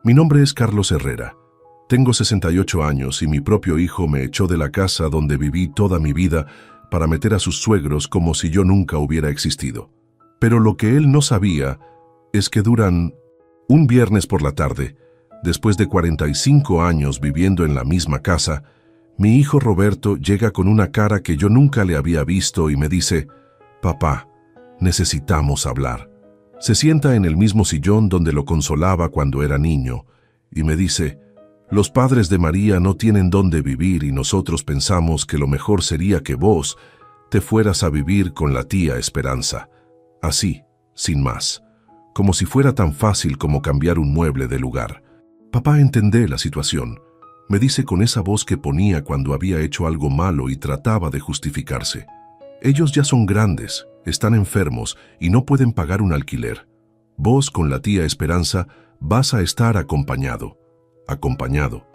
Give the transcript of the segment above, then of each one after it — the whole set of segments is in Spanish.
Mi nombre es Carlos Herrera. Tengo 68 años y mi propio hijo me echó de la casa donde viví toda mi vida para meter a sus suegros como si yo nunca hubiera existido. Pero lo que él no sabía es que un viernes por la tarde, después de 45 años viviendo en la misma casa, mi hijo Roberto llega con una cara que yo nunca le había visto y me dice: «Papá, necesitamos hablar». Se sienta en el mismo sillón donde lo consolaba cuando era niño y me dice: «Los padres de María no tienen dónde vivir y nosotros pensamos que lo mejor sería que vos te fueras a vivir con la tía Esperanza». Así, sin más, como si fuera tan fácil como cambiar un mueble de lugar. «Papá, entendé la situación», me dice con esa voz que ponía cuando había hecho algo malo y trataba de justificarse. «Ellos ya son grandes, están enfermos y no pueden pagar un alquiler. Vos con la tía Esperanza vas a estar acompañado». Acompañado.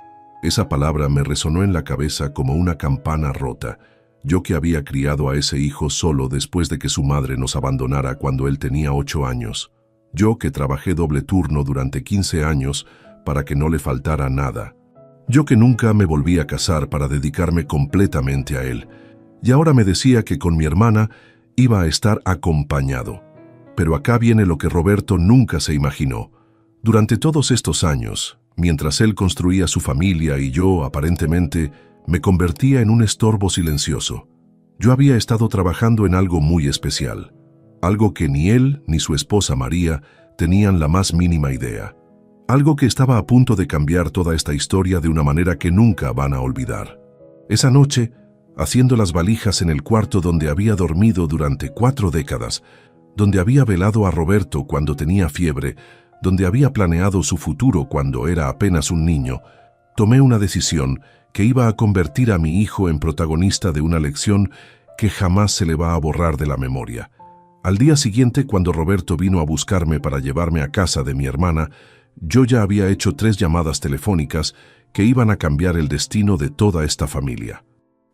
Esa palabra me resonó en la cabeza como una campana rota. Yo que había criado a ese hijo solo después de que su madre nos abandonara cuando él tenía 8 años. Yo que trabajé doble turno durante 15 años para que no le faltara nada. Yo que nunca me volví a casar para dedicarme completamente a él. Y ahora me decía que con mi hermana iba a estar acompañado. Pero acá viene lo que Roberto nunca se imaginó. Durante todos estos años, mientras él construía su familia y yo, aparentemente, me convertía en un estorbo silencioso. Yo había estado trabajando en algo muy especial. Algo que ni él ni su esposa María tenían la más mínima idea. Algo que estaba a punto de cambiar toda esta historia de una manera que nunca van a olvidar. Esa noche, haciendo las valijas en el cuarto donde había dormido durante 4 décadas, donde había velado a Roberto cuando tenía fiebre, donde había planeado su futuro cuando era apenas un niño, tomé una decisión que iba a convertir a mi hijo en protagonista de una lección que jamás se le va a borrar de la memoria. Al día siguiente, cuando Roberto vino a buscarme para llevarme a casa de mi hermana, yo ya había hecho 3 llamadas telefónicas que iban a cambiar el destino de toda esta familia.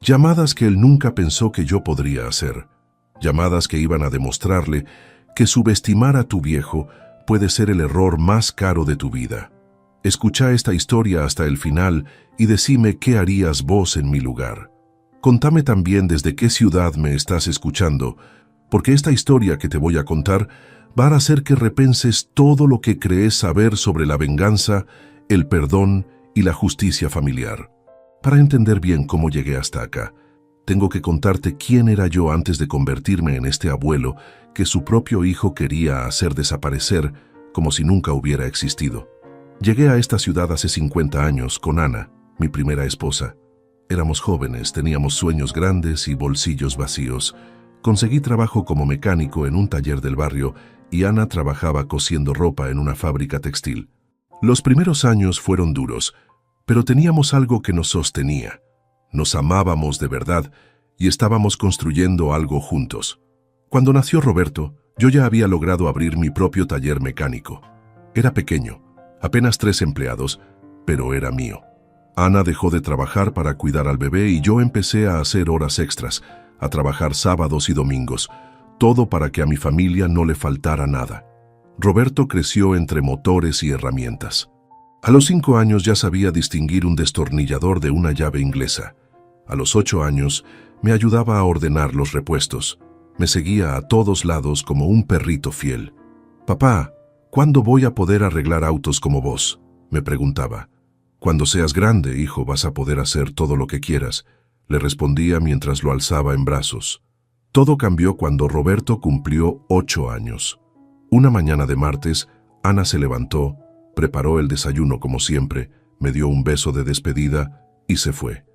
Llamadas que él nunca pensó que yo podría hacer. Llamadas que iban a demostrarle que subestimar a tu viejo puede ser el error más caro de tu vida. Escucha esta historia hasta el final y decime qué harías vos en mi lugar. Contame también desde qué ciudad me estás escuchando, porque esta historia que te voy a contar va a hacer que repenses todo lo que crees saber sobre la venganza, el perdón y la justicia familiar. Para entender bien cómo llegué hasta acá, tengo que contarte quién era yo antes de convertirme en este abuelo que su propio hijo quería hacer desaparecer como si nunca hubiera existido. Llegué a esta ciudad hace 50 años con Ana, mi primera esposa. Éramos jóvenes, teníamos sueños grandes y bolsillos vacíos. Conseguí trabajo como mecánico en un taller del barrio y Ana trabajaba cosiendo ropa en una fábrica textil. Los primeros años fueron duros, pero teníamos algo que nos sostenía. Nos amábamos de verdad y estábamos construyendo algo juntos. Cuando nació Roberto, yo ya había logrado abrir mi propio taller mecánico. Era pequeño, apenas 3 empleados, pero era mío. Ana dejó de trabajar para cuidar al bebé y yo empecé a hacer horas extras, a trabajar sábados y domingos, todo para que a mi familia no le faltara nada. Roberto creció entre motores y herramientas. A los 5 años ya sabía distinguir un destornillador de una llave inglesa. A los 8 años me ayudaba a ordenar los repuestos. Me seguía a todos lados como un perrito fiel. «Papá, ¿cuándo voy a poder arreglar autos como vos?», me preguntaba. «Cuando seas grande, hijo, vas a poder hacer todo lo que quieras», le respondía mientras lo alzaba en brazos. Todo cambió cuando Roberto cumplió 8 años. Una mañana de martes, Ana se levantó, preparó el desayuno como siempre, me dio un beso de despedida y se fue.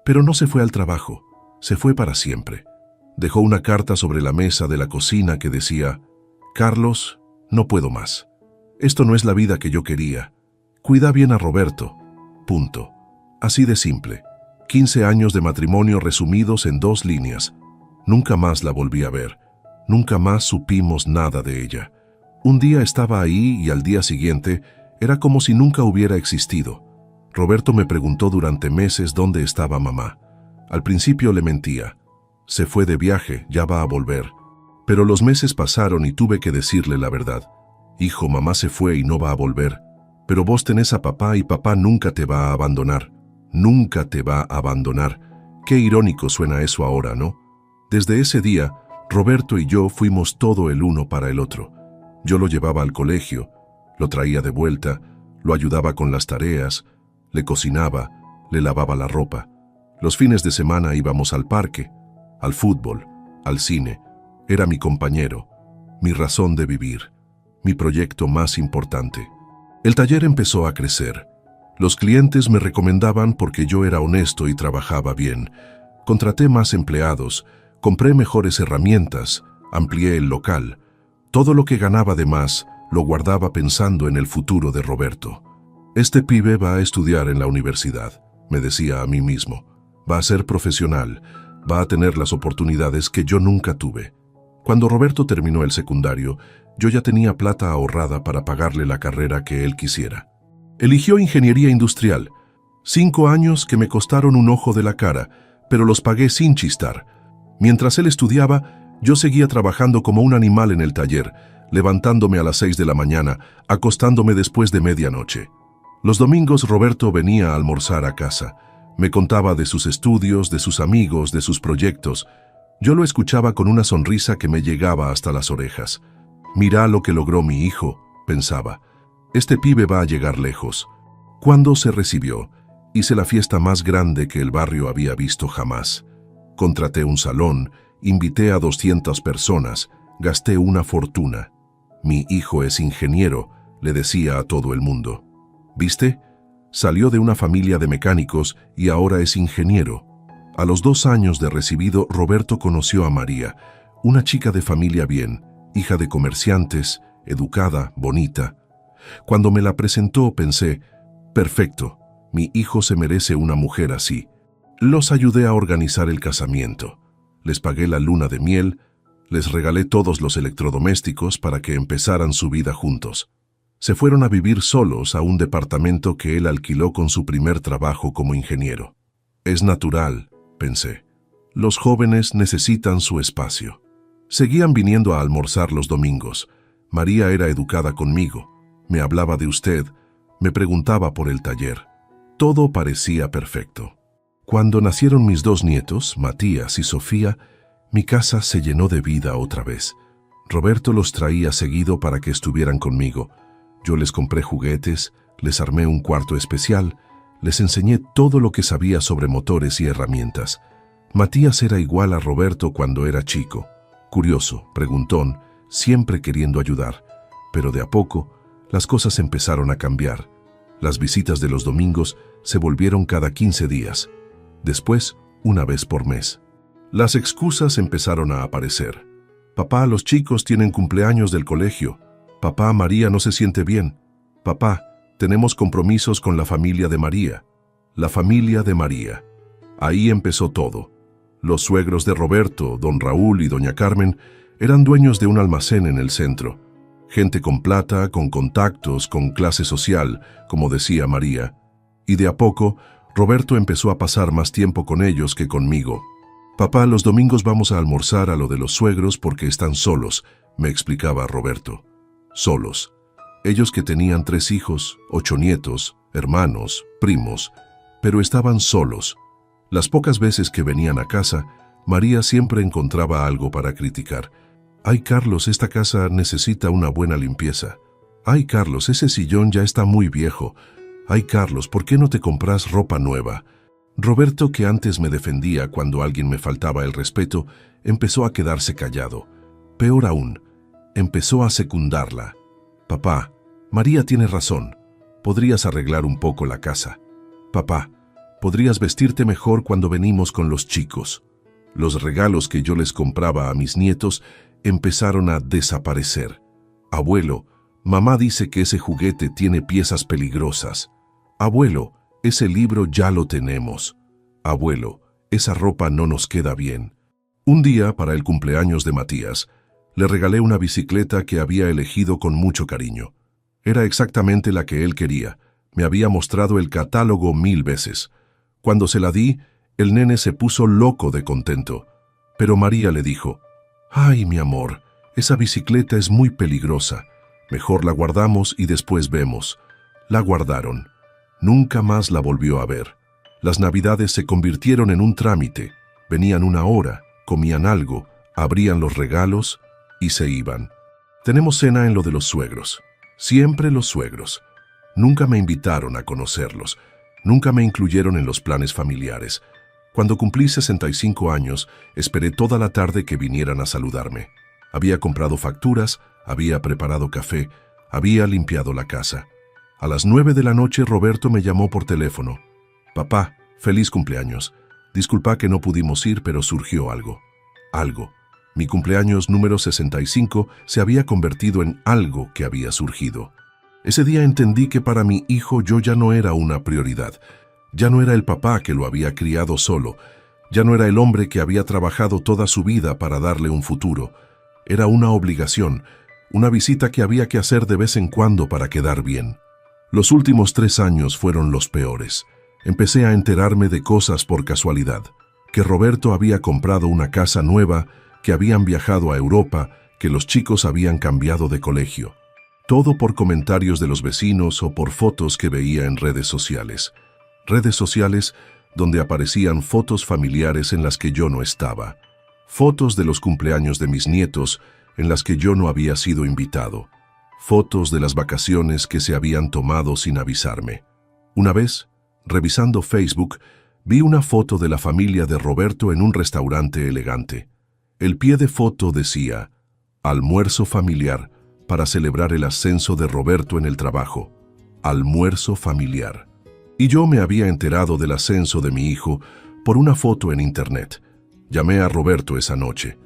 Pero no se fue al trabajo, se fue para siempre. Dejó una carta sobre la mesa de la cocina que decía: «Carlos, no puedo más. Esto no es la vida que yo quería. Cuida bien a Roberto. Punto». Así de simple. 15 años de matrimonio resumidos en 2 líneas. Nunca más la volví a ver. Nunca más supimos nada de ella. Un día estaba ahí y al día siguiente era como si nunca hubiera existido. Roberto me preguntó durante meses dónde estaba mamá. Al principio le mentía. Se fue de viaje, ya va a volver. Pero los meses pasaron y tuve que decirle la verdad. «Hijo, mamá se fue y no va a volver». Pero vos tenés a papá y papá nunca te va a abandonar. Nunca te va a abandonar. Qué irónico suena eso ahora, ¿no? Desde ese día, Roberto y yo fuimos todo el uno para el otro. Yo lo llevaba al colegio, lo traía de vuelta, lo ayudaba con las tareas, le cocinaba, le lavaba la ropa. Los fines de semana íbamos al parque, al fútbol, al cine. Era mi compañero, mi razón de vivir, mi proyecto más importante. El taller empezó a crecer. Los clientes me recomendaban porque yo era honesto y trabajaba bien. Contraté más empleados, compré mejores herramientas, amplié el local. Todo lo que ganaba de más lo guardaba pensando en el futuro de Roberto. Este pibe va a estudiar en la universidad, me decía a mí mismo. Va a ser profesional, va a tener las oportunidades que yo nunca tuve. Cuando Roberto terminó el secundario, yo ya tenía plata ahorrada para pagarle la carrera que él quisiera. Eligió ingeniería industrial. 5 años que me costaron un ojo de la cara, pero los pagué sin chistar. Mientras él estudiaba, yo seguía trabajando como un animal en el taller, levantándome a las 6 de la mañana, acostándome después de medianoche. Los domingos Roberto venía a almorzar a casa. Me contaba de sus estudios, de sus amigos, de sus proyectos. Yo lo escuchaba con una sonrisa que me llegaba hasta las orejas. Mirá lo que logró mi hijo, pensaba. Este pibe va a llegar lejos. Cuando se recibió, hice la fiesta más grande que el barrio había visto jamás. Contraté un salón, invité a 200 personas, gasté una fortuna. Mi hijo es ingeniero, le decía a todo el mundo. ¿Viste? Salió de una familia de mecánicos y ahora es ingeniero. A los 2 años de recibido, Roberto conoció a María, una chica de familia bien, hija de comerciantes, educada, bonita. Cuando me la presentó pensé, perfecto, mi hijo se merece una mujer así. Los ayudé a organizar el casamiento. Les pagué la luna de miel, les regalé todos los electrodomésticos para que empezaran su vida juntos. Se fueron a vivir solos a un departamento que él alquiló con su primer trabajo como ingeniero. Es natural, pensé. Los jóvenes necesitan su espacio. Seguían viniendo a almorzar los domingos. María era educada conmigo. Me hablaba de usted, me preguntaba por el taller. Todo parecía perfecto. Cuando nacieron mis 2 nietos, Matías y Sofía, mi casa se llenó de vida otra vez. Roberto los traía seguido para que estuvieran conmigo. Yo les compré juguetes, les armé un cuarto especial, les enseñé todo lo que sabía sobre motores y herramientas. Matías era igual a Roberto cuando era chico, curioso, preguntón, siempre queriendo ayudar. Pero de a poco, las cosas empezaron a cambiar. Las visitas de los domingos se volvieron cada 15 días. Después, una vez por mes. Las excusas empezaron a aparecer. Papá, los chicos tienen cumpleaños del colegio. Papá, María no se siente bien. Papá, tenemos compromisos con la familia de María. La familia de María. Ahí empezó todo. Los suegros de Roberto, don Raúl y doña Carmen, eran dueños de un almacén en el centro. Gente con plata, con contactos, con clase social, como decía María. Y de a poco, Roberto empezó a pasar más tiempo con ellos que conmigo. Papá, los domingos vamos a almorzar a lo de los suegros porque están solos, me explicaba Roberto. Solos. Ellos que tenían 3 hijos, 8 nietos, hermanos, primos, pero estaban solos. Las pocas veces que venían a casa, María siempre encontraba algo para criticar. Ay, Carlos, esta casa necesita una buena limpieza. Ay, Carlos, ese sillón ya está muy viejo. Ay, Carlos, ¿por qué no te compras ropa nueva? Roberto, que antes me defendía cuando alguien me faltaba el respeto, empezó a quedarse callado. Peor aún, empezó a secundarla. Papá, María tiene razón. Podrías arreglar un poco la casa. Papá, podrías vestirte mejor cuando venimos con los chicos. Los regalos que yo les compraba a mis nietos empezaron a desaparecer. Abuelo, mamá dice que ese juguete tiene piezas peligrosas. Abuelo, ese libro ya lo tenemos. Abuelo, esa ropa no nos queda bien. Un día, para el cumpleaños de Matías, le regalé una bicicleta que había elegido con mucho cariño. Era exactamente la que él quería. Me había mostrado el catálogo 1000 veces. Cuando se la di, el nene se puso loco de contento. Pero María le dijo, «Ay, mi amor, esa bicicleta es muy peligrosa. Mejor la guardamos y después vemos. La guardaron. Nunca más la volvió a ver. Las Navidades se convirtieron en un trámite. Venían una hora, comían algo, abrían los regalos y se iban. Tenemos cena en lo de los suegros. Siempre los suegros. Nunca me invitaron a conocerlos. Nunca me incluyeron en los planes familiares. Cuando cumplí 65 años, esperé toda la tarde que vinieran a saludarme. Había comprado facturas, había preparado café, había limpiado la casa. A las 9 de la noche Roberto me llamó por teléfono. «Papá, feliz cumpleaños. Disculpa que no pudimos ir, pero surgió algo». Algo. Mi cumpleaños número 65 se había convertido en algo que había surgido. Ese día entendí que para mi hijo yo ya no era una prioridad. Ya no era el papá que lo había criado solo. Ya no era el hombre que había trabajado toda su vida para darle un futuro. Era una obligación, una visita que había que hacer de vez en cuando para quedar bien. Los últimos 3 años fueron los peores. Empecé a enterarme de cosas por casualidad. Que Roberto había comprado una casa nueva, que habían viajado a Europa, que los chicos habían cambiado de colegio. Todo por comentarios de los vecinos o por fotos que veía en redes sociales. Redes sociales donde aparecían fotos familiares en las que yo no estaba. Fotos de los cumpleaños de mis nietos en las que yo no había sido invitado. Fotos de las vacaciones que se habían tomado sin avisarme. Una vez, revisando Facebook, vi una foto de la familia de Roberto en un restaurante elegante. El pie de foto decía, almuerzo familiar para celebrar el ascenso de Roberto en el trabajo. Almuerzo familiar. Y yo me había enterado del ascenso de mi hijo por una foto en internet. Llamé a Roberto esa noche.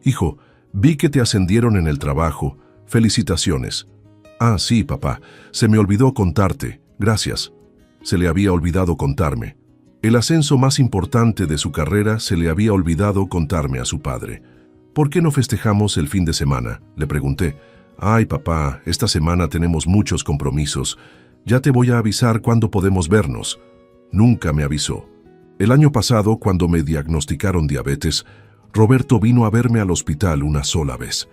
Hijo, vi que te ascendieron en el trabajo. Felicitaciones. Ah, sí, papá. Se me olvidó contarte. Gracias. Se le había olvidado contarme. El ascenso más importante de su carrera se le había olvidado contarme a su padre. ¿Por qué no festejamos el fin de semana?, le pregunté. Ay, papá, esta semana tenemos muchos compromisos. Ya te voy a avisar cuándo podemos vernos. Nunca me avisó. El año pasado, cuando me diagnosticaron diabetes, Roberto vino a verme al hospital una sola vez.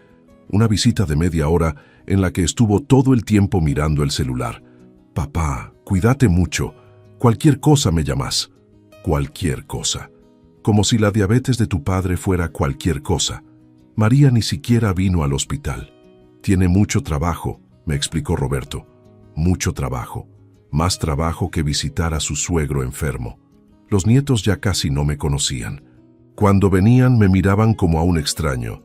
Una visita de media hora en la que estuvo todo el tiempo mirando el celular. Papá, cuídate mucho. Cualquier cosa me llamas. Cualquier cosa. Como si la diabetes de tu padre fuera cualquier cosa. María ni siquiera vino al hospital. Tiene mucho trabajo, me explicó Roberto. Mucho trabajo. Más trabajo que visitar a su suegro enfermo. Los nietos ya casi no me conocían. Cuando venían me miraban como a un extraño.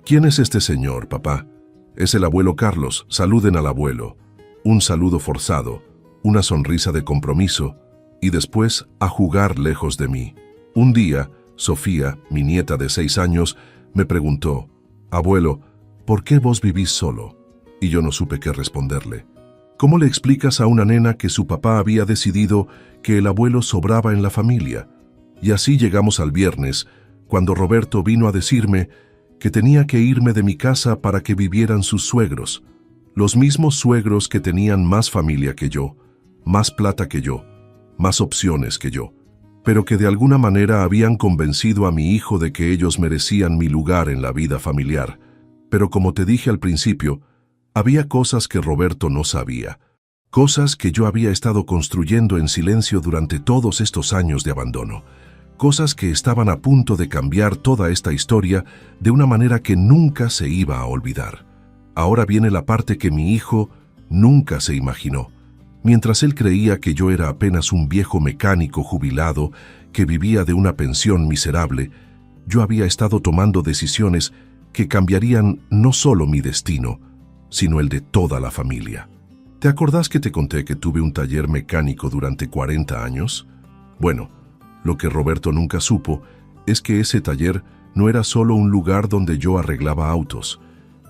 ¿Quién es este señor, papá? Es el abuelo Carlos, saluden al abuelo. Un saludo forzado, una sonrisa de compromiso, y después a jugar lejos de mí. Un día, Sofía, mi nieta de 6 años, me preguntó, abuelo, ¿por qué vos vivís solo? Y yo no supe qué responderle. ¿Cómo le explicas a una nena que su papá había decidido que el abuelo sobraba en la familia? Y así llegamos al viernes, cuando Roberto vino a decirme que tenía que irme de mi casa para que vivieran sus suegros, los mismos suegros que tenían más familia que yo, más plata que yo, más opciones que yo, pero que de alguna manera habían convencido a mi hijo de que ellos merecían mi lugar en la vida familiar. Pero como te dije al principio, había cosas que Roberto no sabía, cosas que yo había estado construyendo en silencio durante todos estos años de abandono, cosas que estaban a punto de cambiar toda esta historia de una manera que nunca se iba a olvidar. Ahora viene la parte que mi hijo nunca se imaginó. Mientras él creía que yo era apenas un viejo mecánico jubilado que vivía de una pensión miserable, yo había estado tomando decisiones que cambiarían no solo mi destino, sino el de toda la familia. ¿Te acordás que te conté que tuve un taller mecánico durante 40 años? Bueno, lo que Roberto nunca supo es que ese taller no era solo un lugar donde yo arreglaba autos.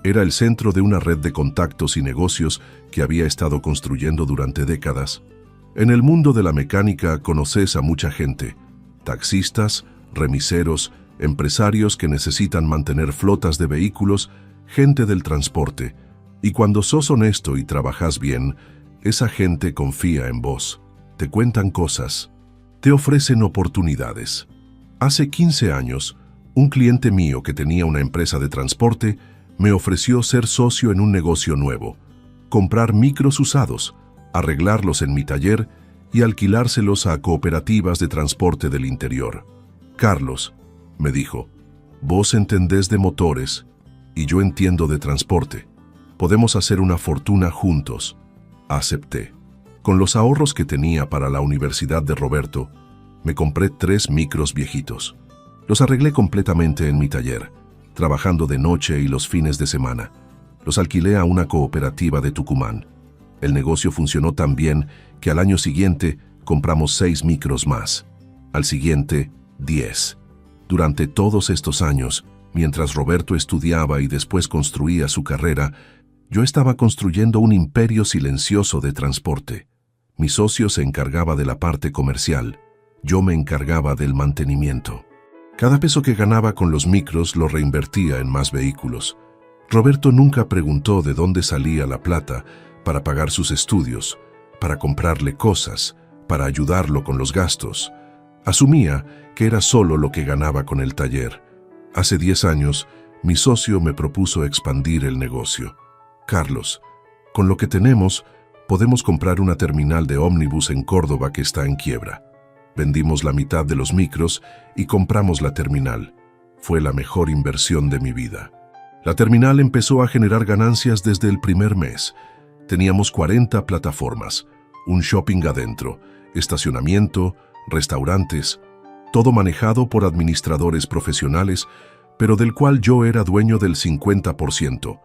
Era el centro de una red de contactos y negocios que había estado construyendo durante décadas. En el mundo de la mecánica conoces a mucha gente, taxistas, remiseros, empresarios que necesitan mantener flotas de vehículos, gente del transporte. Y cuando sos honesto y trabajas bien, esa gente confía en vos, te cuentan cosas, te ofrecen oportunidades. Hace 15 años, un cliente mío que tenía una empresa de transporte me ofreció ser socio en un negocio nuevo, comprar micros usados, arreglarlos en mi taller y alquilárselos a cooperativas de transporte del interior. Carlos, me dijo, vos entendés de motores y yo entiendo de transporte. Podemos hacer una fortuna juntos. Acepté. Con los ahorros que tenía para la universidad de Roberto, me compré 3 micros viejitos. Los arreglé completamente en mi taller, trabajando de noche y los fines de semana. Los alquilé a una cooperativa de Tucumán. El negocio funcionó tan bien que al año siguiente compramos 6 micros más. Al siguiente, 10. Durante todos estos años, mientras Roberto estudiaba y después construía su carrera, yo estaba construyendo un imperio silencioso de transporte. Mi socio se encargaba de la parte comercial. Yo me encargaba del mantenimiento. Cada peso que ganaba con los micros lo reinvertía en más vehículos. Roberto nunca preguntó de dónde salía la plata para pagar sus estudios, para comprarle cosas, para ayudarlo con los gastos. Asumía que era solo lo que ganaba con el taller. Hace 10 años, mi socio me propuso expandir el negocio. Carlos, con lo que tenemos, podemos comprar una terminal de ómnibus en Córdoba que está en quiebra. Vendimos la mitad de los micros y compramos la terminal. Fue la mejor inversión de mi vida. La terminal empezó a generar ganancias desde el primer mes. Teníamos 40 plataformas, un shopping adentro, estacionamiento, restaurantes, todo manejado por administradores profesionales, pero del cual yo era dueño del 50%.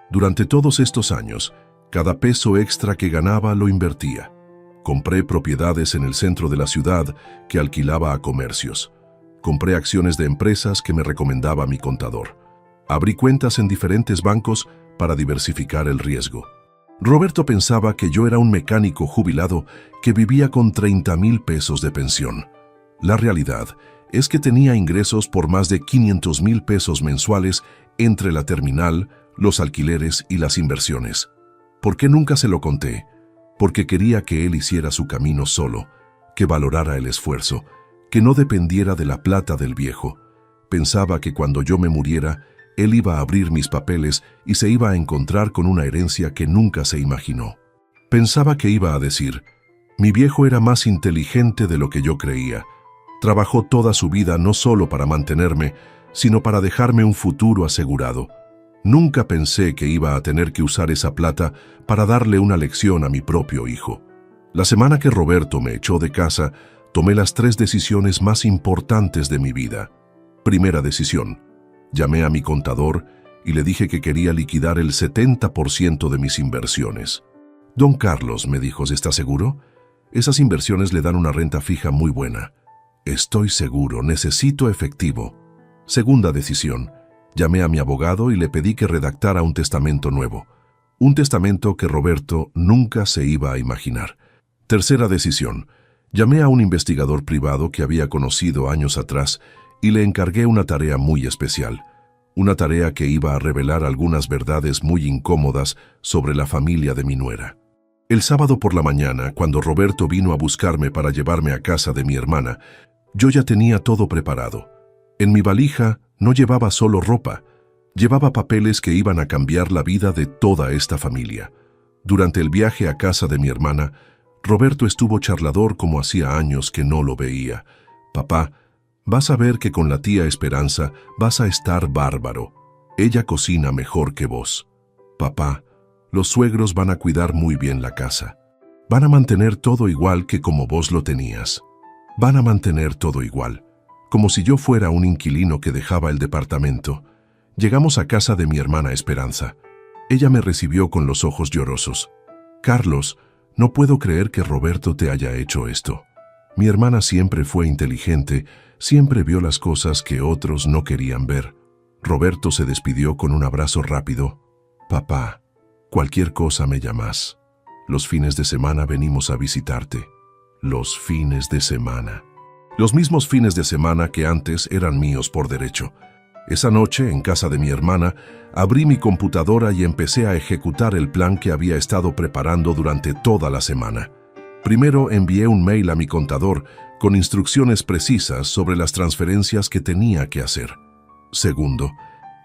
Durante todos estos años, cada peso extra que ganaba lo invertía. Compré propiedades en el centro de la ciudad que alquilaba a comercios. Compré acciones de empresas que me recomendaba mi contador. Abrí cuentas en diferentes bancos para diversificar el riesgo. Roberto pensaba que yo era un mecánico jubilado que vivía con 30,000 pesos de pensión. La realidad es que tenía ingresos por más de 500,000 pesos mensuales entre la terminal, los alquileres y las inversiones. ¿Por qué nunca se lo conté? Porque quería que él hiciera su camino solo, que valorara el esfuerzo, que no dependiera de la plata del viejo. Pensaba que cuando yo me muriera, él iba a abrir mis papeles y se iba a encontrar con una herencia que nunca se imaginó. Pensaba que iba a decir, mi viejo era más inteligente de lo que yo creía. Trabajó toda su vida no solo para mantenerme, sino para dejarme un futuro asegurado. Nunca pensé que iba a tener que usar esa plata para darle una lección a mi propio hijo. La semana que Roberto me echó de casa, tomé las 3 decisiones más importantes de mi vida. Primera decisión. Llamé a mi contador y le dije que quería liquidar el 70% de mis inversiones. Don Carlos, me dijo, ¿está seguro? Esas inversiones le dan una renta fija muy buena. Estoy seguro, necesito efectivo. Segunda decisión. Llamé a mi abogado y le pedí que redactara un testamento nuevo. Un testamento que Roberto nunca se iba a imaginar. Tercera decisión. Llamé a un investigador privado que había conocido años atrás y le encargué una tarea muy especial. Una tarea que iba a revelar algunas verdades muy incómodas sobre la familia de mi nuera. El sábado por la mañana, cuando Roberto vino a buscarme para llevarme a casa de mi hermana, yo ya tenía todo preparado. En mi valija no llevaba solo ropa, llevaba papeles que iban a cambiar la vida de toda esta familia. Durante el viaje a casa de mi hermana, Roberto estuvo charlador como hacía años que no lo veía. Papá, vas a ver que con la tía Esperanza vas a estar bárbaro. Ella cocina mejor que vos. Papá, los suegros van a cuidar muy bien la casa. Van a mantener todo igual que como vos lo tenías. Van a mantener todo igual, como si yo fuera un inquilino que dejaba el departamento. Llegamos a casa de mi hermana Esperanza. Ella me recibió con los ojos llorosos. Carlos, no puedo creer que Roberto te haya hecho esto. Mi hermana siempre fue inteligente, siempre vio las cosas que otros no querían ver. Roberto se despidió con un abrazo rápido. Papá, cualquier cosa me llamas. Los fines de semana venimos a visitarte. Los fines de semana. Los mismos fines de semana que antes eran míos por derecho. Esa noche, en casa de mi hermana, abrí mi computadora y empecé a ejecutar el plan que había estado preparando durante toda la semana. Primero envié un mail a mi contador con instrucciones precisas sobre las transferencias que tenía que hacer. Segundo,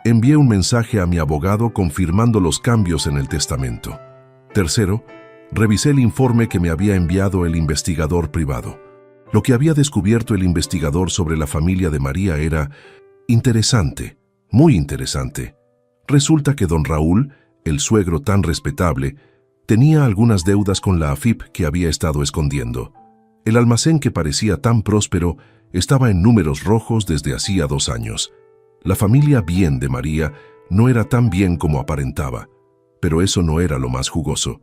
envié un mensaje a mi abogado confirmando los cambios en el testamento. Tercero, Revisé el informe que me había enviado el investigador privado. Lo que había descubierto el investigador sobre la familia de María era interesante, muy interesante. Resulta que don Raúl, el suegro tan respetable, tenía algunas deudas con la AFIP que había estado escondiendo. El almacén que parecía tan próspero estaba en números rojos desde hacía 2 años. La familia bien de María no era tan bien como aparentaba, pero eso no era lo más jugoso.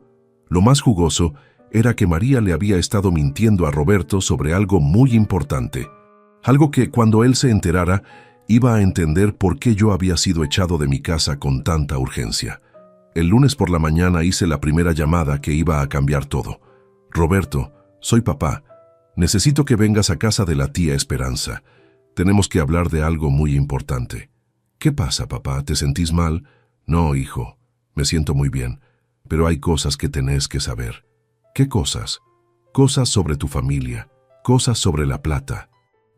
Lo más jugoso era que María le había estado mintiendo a Roberto sobre algo muy importante, algo que cuando él se enterara iba a entender por qué yo había sido echado de mi casa con tanta urgencia. El lunes por la mañana hice la primera llamada que iba a cambiar todo. Roberto, soy papá. Necesito que vengas a casa de la tía Esperanza. Tenemos que hablar de algo muy importante. ¿Qué pasa, papá? ¿Te sentís mal? No, hijo. Me siento muy bien. Pero hay cosas que tenés que saber. ¿Qué cosas? Cosas sobre tu familia. Cosas sobre la plata.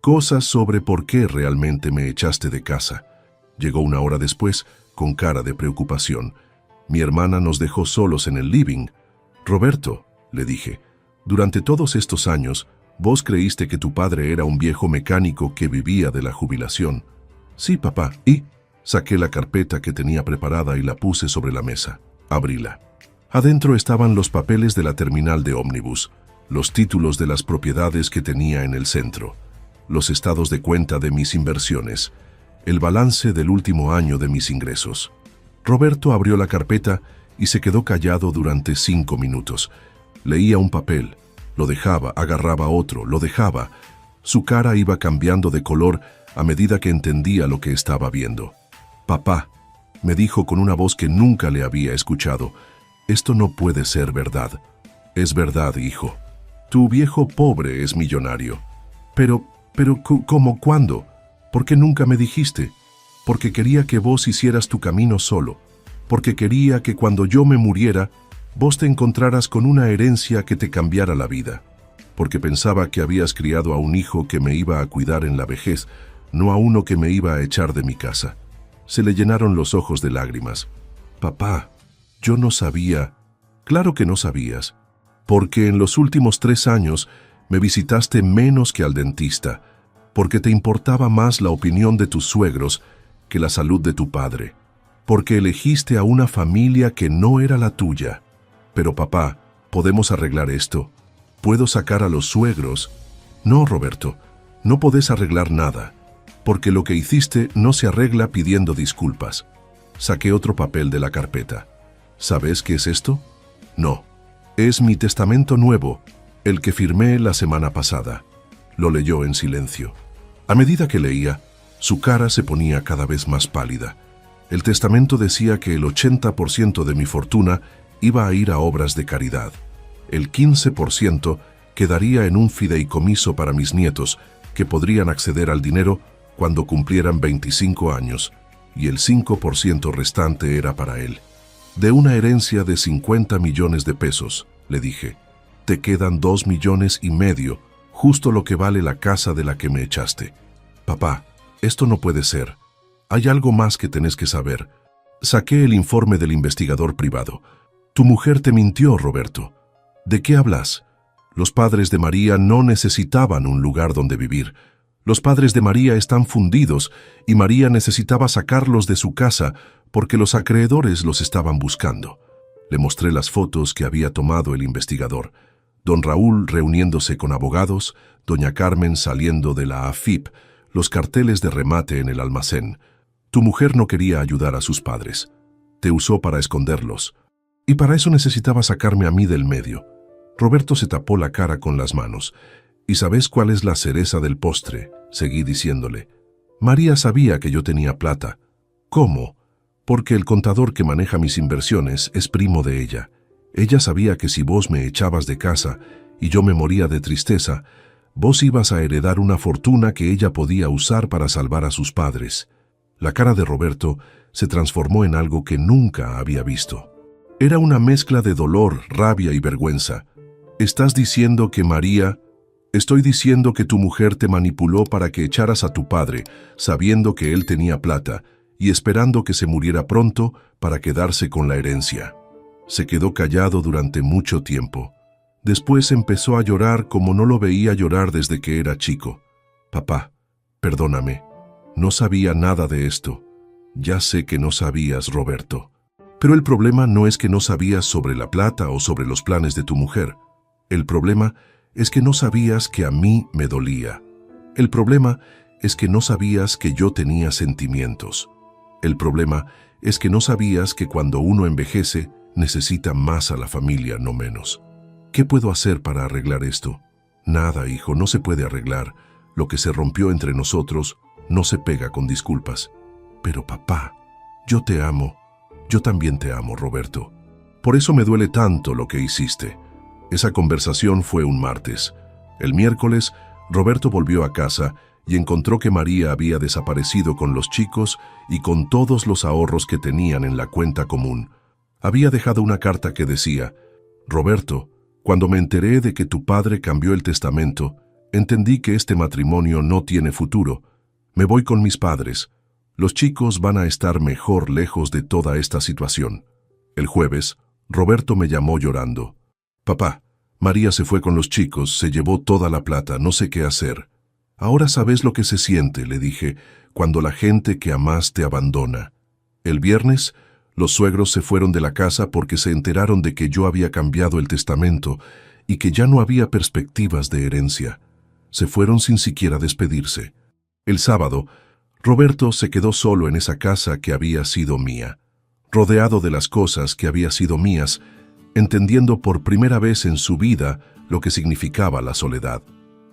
Cosas sobre por qué realmente me echaste de casa. Llegó una hora después, con cara de preocupación. Mi hermana nos dejó solos en el living. Roberto, le dije, durante todos estos años, vos creíste que tu padre era un viejo mecánico que vivía de la jubilación. Sí, papá, y saqué la carpeta que tenía preparada y la puse sobre la mesa. Abríla. Adentro estaban los papeles de la terminal de ómnibus, los títulos de las propiedades que tenía en el centro, los estados de cuenta de mis inversiones, el balance del último año de mis ingresos. Roberto abrió la carpeta y se quedó callado durante 5 minutos. Leía un papel, lo dejaba, agarraba otro, lo dejaba. Su cara iba cambiando de color a medida que entendía lo que estaba viendo. «Papá», me dijo con una voz que nunca le había escuchado, «esto no puede ser verdad». «Es verdad, hijo. Tu viejo pobre es millonario». Pero, ¿cómo? ¿Cuándo? ¿Por qué nunca me dijiste? Porque quería que vos hicieras tu camino solo. Porque quería que cuando yo me muriera, vos te encontraras con una herencia que te cambiara la vida. Porque pensaba que habías criado a un hijo que me iba a cuidar en la vejez, no a uno que me iba a echar de mi casa. Se le llenaron los ojos de lágrimas. «Papá, yo no sabía». «Claro que no sabías, porque en los últimos 3 años me visitaste menos que al dentista, porque te importaba más la opinión de tus suegros que la salud de tu padre, porque elegiste a una familia que no era la tuya. Pero papá, ¿podemos arreglar esto? ¿Puedo sacar a los suegros?» «No, Roberto, no podés arreglar nada, porque lo que hiciste no se arregla pidiendo disculpas». Saqué otro papel de la carpeta. «¿Sabes qué es esto?» «No, es mi testamento nuevo, el que firmé la semana pasada». Lo leyó en silencio. A medida que leía, su cara se ponía cada vez más pálida. El testamento decía que el 80% de mi fortuna iba a ir a obras de caridad. El 15% quedaría en un fideicomiso para mis nietos, que podrían acceder al dinero cuando cumplieran 25 años, y el 5% restante era para él. «De una herencia de 50 millones de pesos», le dije, «te quedan 2,5 millones, justo lo que vale la casa de la que me echaste». «Papá, esto no puede ser. Hay algo más que tenés que saber». Saqué el informe del investigador privado. «Tu mujer te mintió, Roberto». «¿De qué hablas?» «Los padres de María no necesitaban un lugar donde vivir. Los padres de María están fundidos y María necesitaba sacarlos de su casa porque los acreedores los estaban buscando». Le mostré las fotos que había tomado el investigador. Don Raúl reuniéndose con abogados, doña Carmen saliendo de la AFIP, los carteles de remate en el almacén. «Tu mujer no quería ayudar a sus padres. Te usó para esconderlos. Y para eso necesitaba sacarme a mí del medio». Roberto se tapó la cara con las manos. «¿Y sabes cuál es la cereza del postre?», seguí diciéndole. «María sabía que yo tenía plata». «¿Cómo?». «Porque el contador que maneja mis inversiones es primo de ella. Ella sabía que si vos me echabas de casa y yo me moría de tristeza, vos ibas a heredar una fortuna que ella podía usar para salvar a sus padres». La cara de Roberto se transformó en algo que nunca había visto. Era una mezcla de dolor, rabia y vergüenza. «¿Estás diciendo que María...?» «Estoy diciendo que tu mujer te manipuló para que echaras a tu padre, sabiendo que él tenía plata, y esperando que se muriera pronto para quedarse con la herencia». Se quedó callado durante mucho tiempo. Después empezó a llorar como no lo veía llorar desde que era chico. Papá, perdóname. No sabía nada de esto. Ya sé que no sabías, Roberto. Pero el problema no es que no sabías sobre la plata o sobre los planes de tu mujer. El problema es que no sabías que a mí me dolía. El problema es que no sabías que yo tenía sentimientos. El problema es que no sabías que cuando uno envejece, necesita más a la familia, no menos. ¿Qué puedo hacer para arreglar esto? Nada, hijo, no se puede arreglar. Lo que se rompió entre nosotros no se pega con disculpas. Pero papá, yo te amo. Yo también te amo, Roberto. Por eso me duele tanto lo que hiciste. Esa conversación fue un martes. El miércoles, Roberto volvió a casa y encontró que María había desaparecido con los chicos y con todos los ahorros que tenían en la cuenta común. Había dejado una carta que decía: Roberto, cuando me enteré de que tu padre cambió el testamento, entendí que este matrimonio no tiene futuro. Me voy con mis padres. Los chicos van a estar mejor lejos de toda esta situación. El jueves, Roberto me llamó llorando. Papá, María se fue con los chicos, se llevó toda la plata, no sé qué hacer. Ahora sabes lo que se siente, le dije, cuando la gente que amas te abandona. El viernes, los suegros se fueron de la casa porque se enteraron de que yo había cambiado el testamento y que ya no había perspectivas de herencia. Se fueron sin siquiera despedirse. El sábado, Roberto se quedó solo en esa casa que había sido mía, rodeado de las cosas que había sido mías, entendiendo por primera vez en su vida lo que significaba la soledad.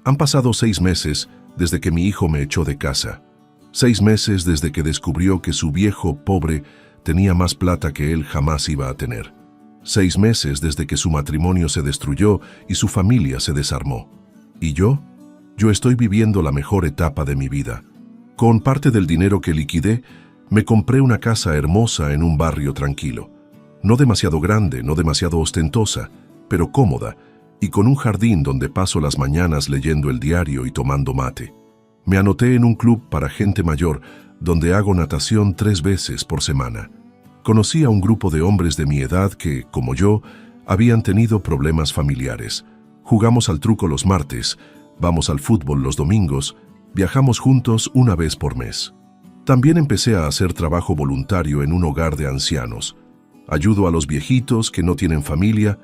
Han pasado 6 meses desde que mi hijo me echó de casa. 6 meses desde que descubrió que su viejo pobre tenía más plata que él jamás iba a tener. 6 meses desde que su matrimonio se destruyó y su familia se desarmó. ¿Y yo? Yo estoy viviendo la mejor etapa de mi vida. Con parte del dinero que liquidé, me compré una casa hermosa en un barrio tranquilo. No demasiado grande, no demasiado ostentosa, pero cómoda, y con un jardín donde paso las mañanas leyendo el diario y tomando mate. Me anoté en un club para gente mayor, donde hago natación 3 veces por semana. Conocí a un grupo de hombres de mi edad que, como yo, habían tenido problemas familiares. Jugamos al truco los martes, vamos al fútbol los domingos, viajamos juntos una vez por mes. También empecé a hacer trabajo voluntario en un hogar de ancianos. Ayudo a los viejitos que no tienen familia,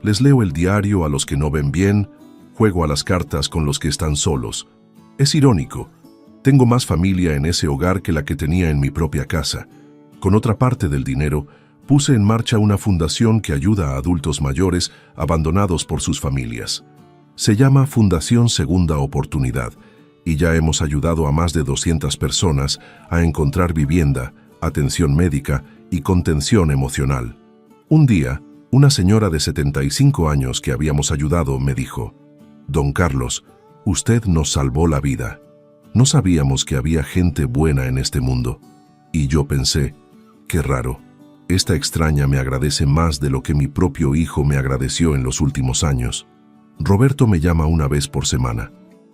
les leo el diario a los que no ven bien, juego a las cartas con los que están solos. Es irónico, tengo más familia en ese hogar que la que tenía en mi propia casa. Con otra parte del dinero, puse en marcha una fundación que ayuda a adultos mayores abandonados por sus familias. Se llama Fundación Segunda Oportunidad, y ya hemos ayudado a más de 200 personas a encontrar vivienda, atención médica y contención emocional. Un día, una señora de 75 años que habíamos ayudado me dijo: Don Carlos, usted nos salvó la vida. No sabíamos que había gente buena en este mundo. Y yo pensé, qué raro, esta extraña me agradece más de lo que mi propio hijo me agradeció en los últimos años. Roberto me llama una vez por semana.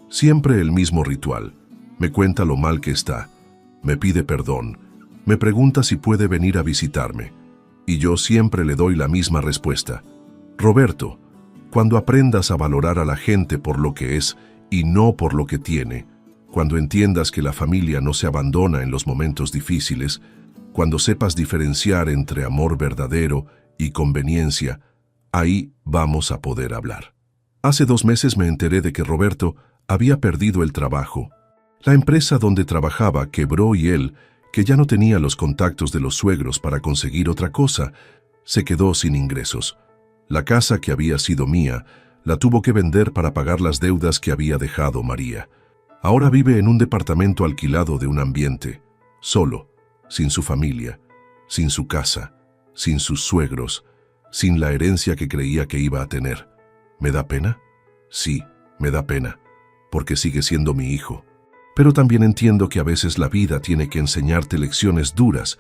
Siempre el mismo ritual. Me cuenta lo mal que está. Me pide perdón. Me pregunta si puede venir a visitarme. Y yo siempre le doy la misma respuesta. Roberto, cuando aprendas a valorar a la gente por lo que es y no por lo que tiene, cuando entiendas que la familia no se abandona en los momentos difíciles, cuando sepas diferenciar entre amor verdadero y conveniencia, ahí vamos a poder hablar. Hace 2 meses me enteré de que Roberto había perdido el trabajo. La empresa donde trabajaba quebró y él, que ya no tenía los contactos de los suegros para conseguir otra cosa, se quedó sin ingresos. La casa que había sido mía, la tuvo que vender para pagar las deudas que había dejado María. Ahora vive en un departamento alquilado de un ambiente, solo, sin su familia, sin su casa, sin sus suegros, sin la herencia que creía que iba a tener. ¿Me da pena? Sí, me da pena, porque sigue siendo mi hijo. Pero también entiendo que a veces la vida tiene que enseñarte lecciones duras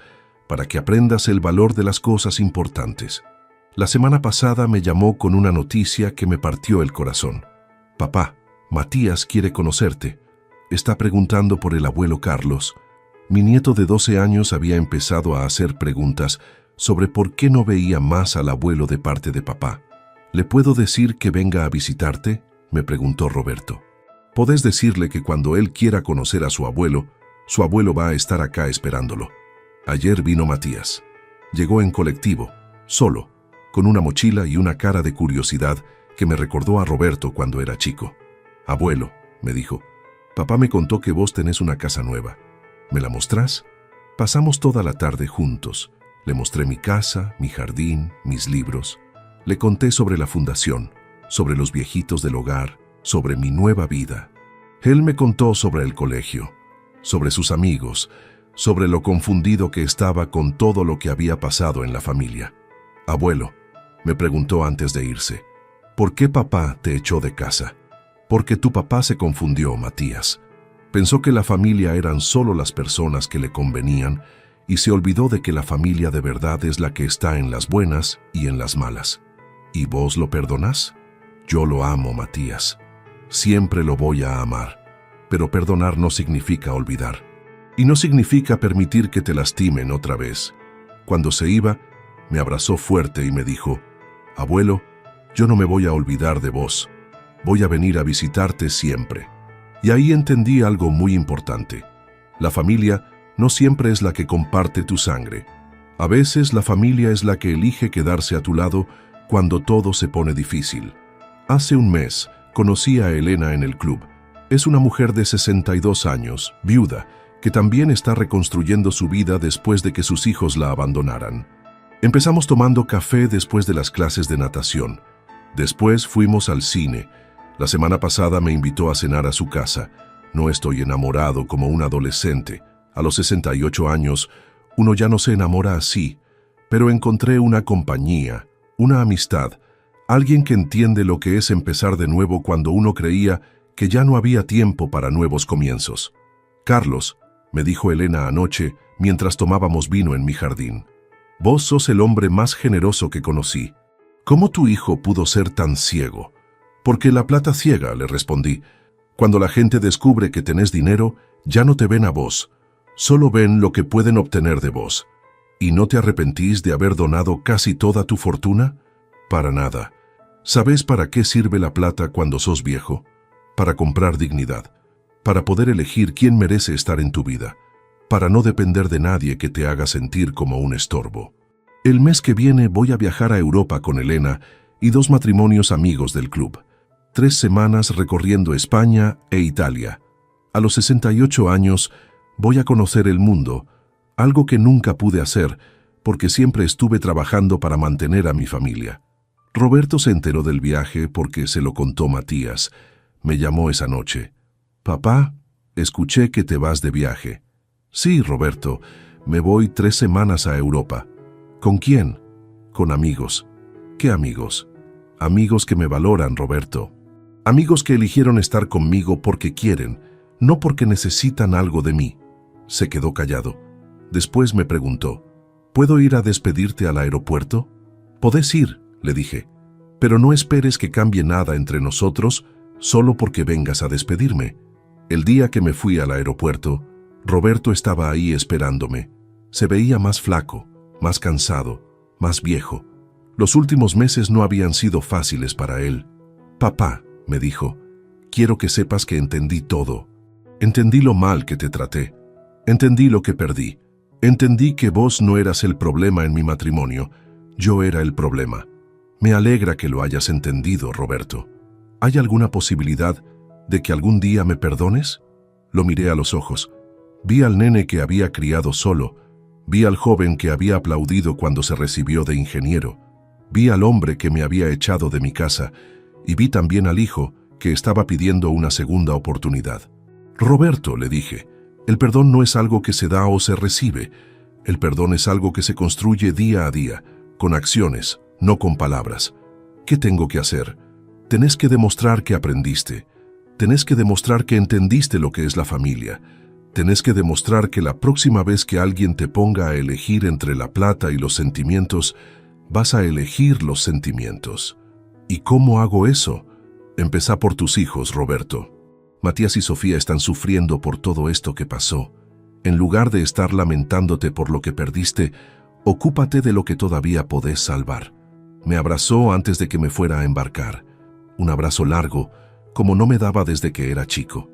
para que aprendas el valor de las cosas importantes. La semana pasada me llamó con una noticia que me partió el corazón. Papá, Matías quiere conocerte. Está preguntando por el abuelo Carlos. Mi nieto de 12 años había empezado a hacer preguntas sobre por qué no veía más al abuelo de parte de papá. ¿Le puedo decir que venga a visitarte?, me preguntó Roberto. Podés decirle que cuando él quiera conocer a su abuelo va a estar acá esperándolo. Ayer vino Matías. Llegó en colectivo, solo, con una mochila y una cara de curiosidad que me recordó a Roberto cuando era chico. Abuelo, me dijo, papá me contó que vos tenés una casa nueva. ¿Me la mostrás? Pasamos toda la tarde juntos. Le mostré mi casa, mi jardín, mis libros. Le conté sobre la fundación, sobre los viejitos del hogar, sobre mi nueva vida. Él me contó sobre el colegio, sobre sus amigos, sobre lo confundido que estaba con todo lo que había pasado en la familia. Abuelo, me preguntó antes de irse, ¿por qué papá te echó de casa? Porque tu papá se confundió, Matías. Pensó que la familia eran solo las personas que le convenían y se olvidó de que la familia de verdad es la que está en las buenas y en las malas. ¿Y vos lo perdonás? Yo lo amo, Matías. Siempre lo voy a amar. Pero perdonar no significa olvidar. Y no significa permitir que te lastimen otra vez. Cuando se iba, me abrazó fuerte y me dijo, abuelo, yo no me voy a olvidar de vos. Voy a venir a visitarte siempre. Y ahí entendí algo muy importante. La familia no siempre es la que comparte tu sangre. A veces la familia es la que elige quedarse a tu lado cuando todo se pone difícil. Hace un mes conocí a Elena en el club. Es una mujer de 62 años, viuda, que también está reconstruyendo su vida después de que sus hijos la abandonaran. Empezamos tomando café después de las clases de natación. Después fuimos al cine. La semana pasada me invitó a cenar a su casa. No estoy enamorado como un adolescente. A los 68 años, uno ya no se enamora así, pero encontré una compañía, una amistad, alguien que entiende lo que es empezar de nuevo cuando uno creía que ya no había tiempo para nuevos comienzos. Carlos, me dijo Elena anoche mientras tomábamos vino en mi jardín, vos sos el hombre más generoso que conocí. ¿Cómo tu hijo pudo ser tan ciego? Porque la plata ciega, le respondí. Cuando la gente descubre que tenés dinero, ya no te ven a vos, solo ven lo que pueden obtener de vos. ¿Y no te arrepentís de haber donado casi toda tu fortuna? Para nada. ¿Sabés para qué sirve la plata cuando sos viejo? Para comprar dignidad, para poder elegir quién merece estar en tu vida, para no depender de nadie que te haga sentir como un estorbo. El mes que viene voy a viajar a Europa con Elena y 2 matrimonios amigos del club. 3 semanas recorriendo España e Italia. A los 68 años voy a conocer el mundo, algo que nunca pude hacer porque siempre estuve trabajando para mantener a mi familia. Roberto se enteró del viaje porque se lo contó Matías. Me llamó esa noche. Papá, escuché que te vas de viaje. Sí, Roberto, me voy 3 semanas a Europa. ¿Con quién? Con amigos. ¿Qué amigos? Amigos que me valoran, Roberto. Amigos que eligieron estar conmigo porque quieren, no porque necesitan algo de mí. Se quedó callado. Después me preguntó, ¿puedo ir a despedirte al aeropuerto? Podés ir, le dije, pero no esperes que cambie nada entre nosotros solo porque vengas a despedirme. El día que me fui al aeropuerto, Roberto estaba ahí esperándome. Se veía más flaco, más cansado, más viejo. Los últimos meses no habían sido fáciles para él. Papá, me dijo, quiero que sepas que entendí todo. Entendí lo mal que te traté. Entendí lo que perdí. Entendí que vos no eras el problema en mi matrimonio. Yo era el problema. Me alegra que lo hayas entendido, Roberto. ¿Hay alguna posibilidad de que algún día me perdones? Lo miré a los ojos. Vi al nene que había criado solo. Vi al joven que había aplaudido cuando se recibió de ingeniero. Vi al hombre que me había echado de mi casa. Y vi también al hijo que estaba pidiendo una segunda oportunidad. Roberto, le dije, el perdón no es algo que se da o se recibe. El perdón es algo que se construye día a día, con acciones, no con palabras. ¿Qué tengo que hacer? Tenés que demostrar que aprendiste. Tenés que demostrar que entendiste lo que es la familia. Tenés que demostrar que la próxima vez que alguien te ponga a elegir entre la plata y los sentimientos, vas a elegir los sentimientos. ¿Y cómo hago eso? Empezá por tus hijos, Roberto. Matías y Sofía están sufriendo por todo esto que pasó. En lugar de estar lamentándote por lo que perdiste, Ocúpate de lo que todavía podés salvar. Me abrazó antes de que me fuera a embarcar. Un abrazo largo, como no me daba desde que era chico.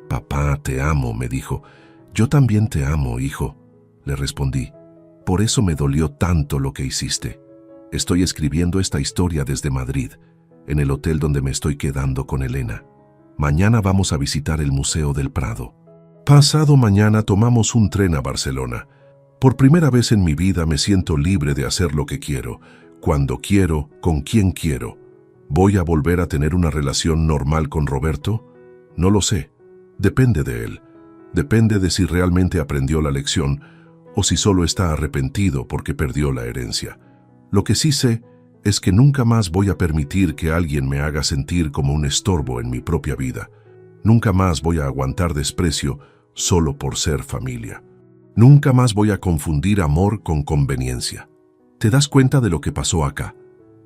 Papá, te amo, me dijo. Yo también te amo, hijo, le respondí. Por eso me dolió tanto lo que hiciste. Estoy escribiendo esta historia desde Madrid, en el hotel donde me estoy quedando con Elena. Mañana vamos a visitar el Museo del Prado. Pasado mañana tomamos un tren a Barcelona. Por primera vez en mi vida me siento libre de hacer lo que quiero, cuando quiero, con quien quiero. ¿Voy a volver a tener una relación normal con Roberto? No lo sé. Depende de él. Depende de si realmente aprendió la lección o si solo está arrepentido porque perdió la herencia. Lo que sí sé es que nunca más voy a permitir que alguien me haga sentir como un estorbo en mi propia vida. Nunca más voy a aguantar desprecio solo por ser familia. Nunca más voy a confundir amor con conveniencia. ¿Te das cuenta de lo que pasó acá?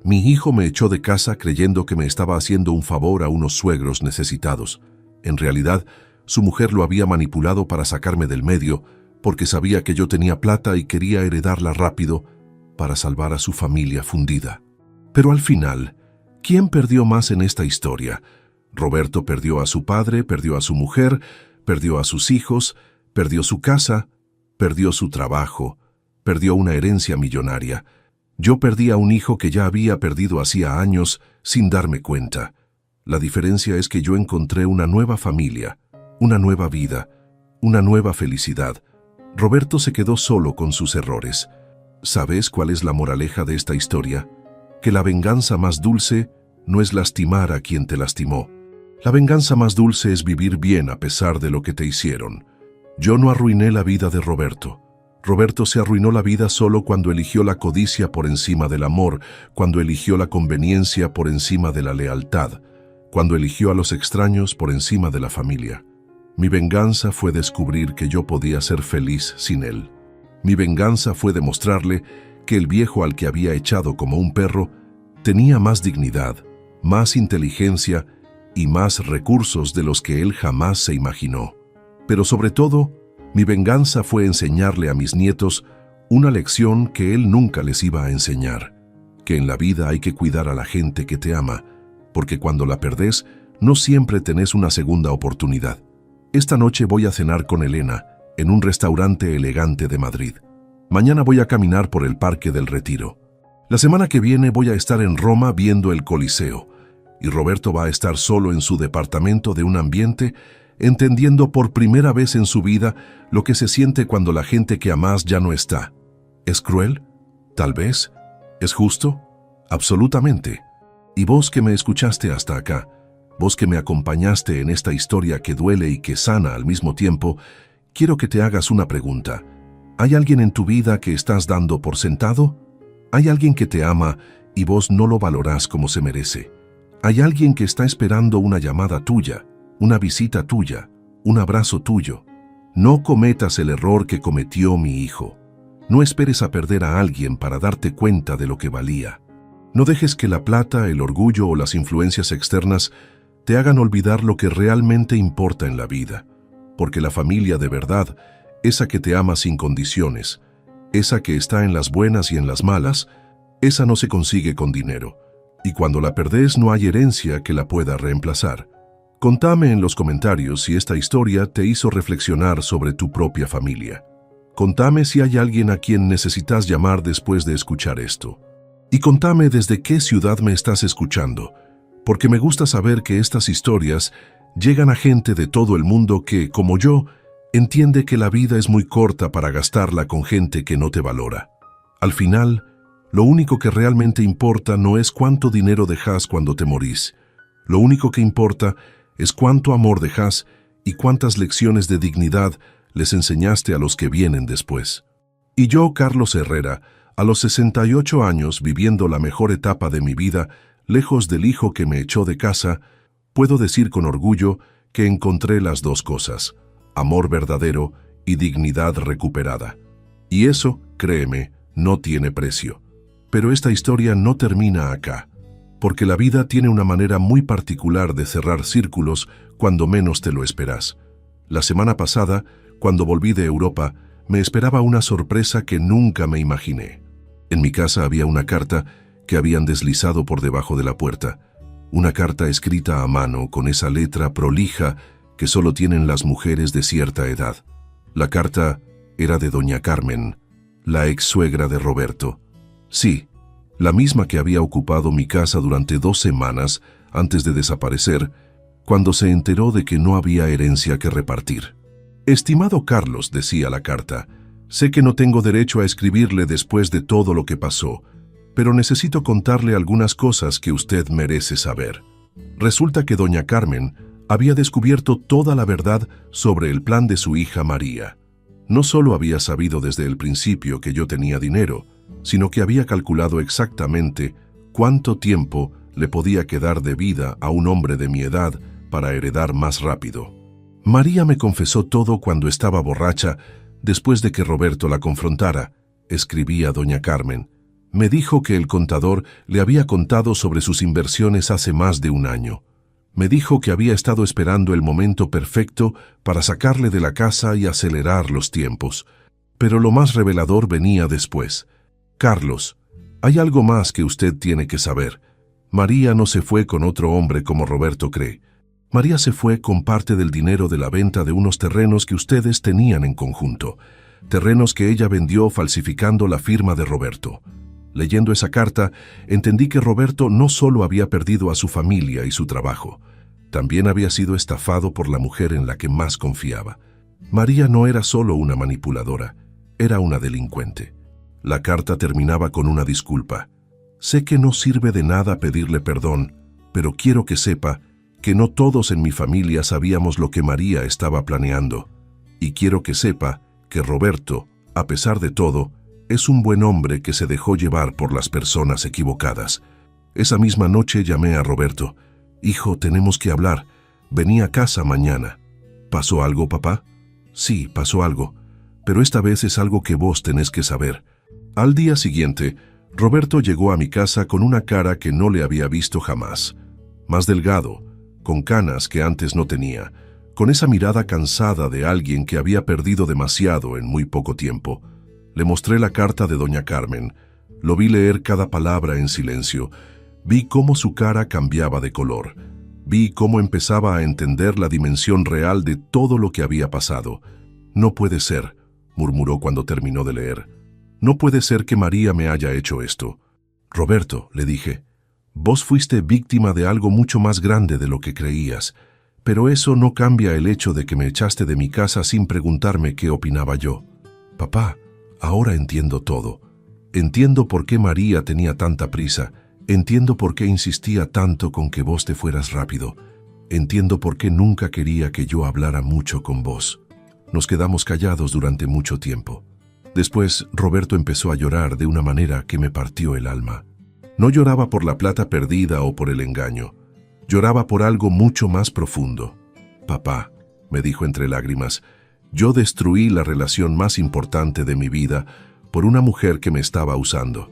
Mi hijo me echó de casa creyendo que me estaba haciendo un favor a unos suegros necesitados. En realidad, su mujer lo había manipulado para sacarme del medio, porque sabía que yo tenía plata y quería heredarla rápido para salvar a su familia fundida. Pero al final, ¿quién perdió más en esta historia? Roberto perdió a su padre, perdió a su mujer, perdió a sus hijos, perdió su casa, perdió su trabajo, perdió una herencia millonaria. Yo perdí a un hijo que ya había perdido hacía años sin darme cuenta. La diferencia es que yo encontré una nueva familia, una nueva vida, una nueva felicidad. Roberto se quedó solo con sus errores. ¿Sabes cuál es la moraleja de esta historia? Que la venganza más dulce no es lastimar a quien te lastimó. La venganza más dulce es vivir bien a pesar de lo que te hicieron. Yo no arruiné la vida de Roberto. Roberto se arruinó la vida solo cuando eligió la codicia por encima del amor, cuando eligió la conveniencia por encima de la lealtad, cuando eligió a los extraños por encima de la familia. Mi venganza fue descubrir que yo podía ser feliz sin él. Mi venganza fue demostrarle que el viejo al que había echado como un perro tenía más dignidad, más inteligencia y más recursos de los que él jamás se imaginó. Pero sobre todo, mi venganza fue enseñarle a mis nietos una lección que él nunca les iba a enseñar, que en la vida hay que cuidar a la gente que te ama, porque cuando la perdés, no siempre tenés una segunda oportunidad. Esta noche voy a cenar con Elena en un restaurante elegante de Madrid. Mañana voy a caminar por el Parque del Retiro. La semana que viene voy a estar en Roma viendo el Coliseo, y Roberto va a estar solo en su departamento de un ambiente entendiendo por primera vez en su vida lo que se siente cuando la gente que amás ya no está. ¿Es cruel? Tal vez. ¿Es justo? Absolutamente. Y vos que me escuchaste hasta acá, vos que me acompañaste en esta historia que duele y que sana al mismo tiempo, quiero que te hagas una pregunta. ¿Hay alguien en tu vida que estás dando por sentado? ¿Hay alguien que te ama y vos no lo valorás como se merece? ¿Hay alguien que está esperando una llamada tuya, una visita tuya, un abrazo tuyo? No cometas el error que cometió mi hijo. No esperes a perder a alguien para darte cuenta de lo que valía. No dejes que la plata, el orgullo o las influencias externas te hagan olvidar lo que realmente importa en la vida. Porque la familia de verdad, esa que te ama sin condiciones, esa que está en las buenas y en las malas, esa no se consigue con dinero. Y cuando la perdés no hay herencia que la pueda reemplazar. Contame en los comentarios si esta historia te hizo reflexionar sobre tu propia familia. Contame si hay alguien a quien necesitas llamar después de escuchar esto. Y contame desde qué ciudad me estás escuchando, porque me gusta saber que estas historias llegan a gente de todo el mundo que, como yo, entiende que la vida es muy corta para gastarla con gente que no te valora. Al final, lo único que realmente importa no es cuánto dinero dejas cuando te morís. Lo único que importa es cuánto amor dejas y cuántas lecciones de dignidad les enseñaste a los que vienen después. Y yo, Carlos Herrera, a los 68 años, viviendo la mejor etapa de mi vida, lejos del hijo que me echó de casa, puedo decir con orgullo que encontré las dos cosas, amor verdadero y dignidad recuperada. Y eso, créeme, no tiene precio. Pero esta historia no termina acá, porque la vida tiene una manera muy particular de cerrar círculos cuando menos te lo esperas. La semana pasada, cuando volví de Europa, me esperaba una sorpresa que nunca me imaginé. En mi casa había una carta que habían deslizado por debajo de la puerta. Una carta escrita a mano con esa letra prolija que solo tienen las mujeres de cierta edad. La carta era de doña Carmen, la ex suegra de Roberto. Sí, la misma que había ocupado mi casa durante 2 semanas antes de desaparecer, cuando se enteró de que no había herencia que repartir. Estimado Carlos, decía la carta, sé que no tengo derecho a escribirle después de todo lo que pasó, pero necesito contarle algunas cosas que usted merece saber. Resulta que doña Carmen había descubierto toda la verdad sobre el plan de su hija María. No solo había sabido desde el principio que yo tenía dinero, sino que había calculado exactamente cuánto tiempo le podía quedar de vida a un hombre de mi edad para heredar más rápido. María me confesó todo cuando estaba borracha, después de que Roberto la confrontara, escribía doña Carmen. Me dijo que el contador le había contado sobre sus inversiones hace más de 1 año. Me dijo que había estado esperando el momento perfecto para sacarle de la casa y acelerar los tiempos. Pero lo más revelador venía después. Carlos, hay algo más que usted tiene que saber. María no se fue con otro hombre como Roberto cree. María se fue con parte del dinero de la venta de unos terrenos que ustedes tenían en conjunto. Terrenos que ella vendió falsificando la firma de Roberto. Leyendo esa carta, entendí que Roberto no solo había perdido a su familia y su trabajo, también había sido estafado por la mujer en la que más confiaba. María no era solo una manipuladora, era una delincuente. La carta terminaba con una disculpa. Sé que no sirve de nada pedirle perdón, pero quiero que sepa que no todos en mi familia sabíamos lo que María estaba planeando. Y quiero que sepa que Roberto, a pesar de todo, es un buen hombre que se dejó llevar por las personas equivocadas. Esa misma noche llamé a Roberto. Hijo, tenemos que hablar. Vení a casa mañana. ¿Pasó algo, papá? Sí, pasó algo. Pero esta vez es algo que vos tenés que saber. Al día siguiente, Roberto llegó a mi casa con una cara que no le había visto jamás. Más delgado, con canas que antes no tenía, con esa mirada cansada de alguien que había perdido demasiado en muy poco tiempo. Le mostré la carta de doña Carmen. Lo vi leer cada palabra en silencio. Vi cómo su cara cambiaba de color. Vi cómo empezaba a entender la dimensión real de todo lo que había pasado. No puede ser, murmuró cuando terminó de leer. No puede ser que María me haya hecho esto. Roberto, le dije, vos fuiste víctima de algo mucho más grande de lo que creías, pero eso no cambia el hecho de que me echaste de mi casa sin preguntarme qué opinaba yo. Papá, ahora entiendo todo. Entiendo por qué María tenía tanta prisa. Entiendo por qué insistía tanto con que vos te fueras rápido. Entiendo por qué nunca quería que yo hablara mucho con vos. Nos quedamos callados durante mucho tiempo. Después, Roberto empezó a llorar de una manera que me partió el alma. No lloraba por la plata perdida o por el engaño. Lloraba por algo mucho más profundo. Papá, me dijo entre lágrimas, yo destruí la relación más importante de mi vida por una mujer que me estaba usando.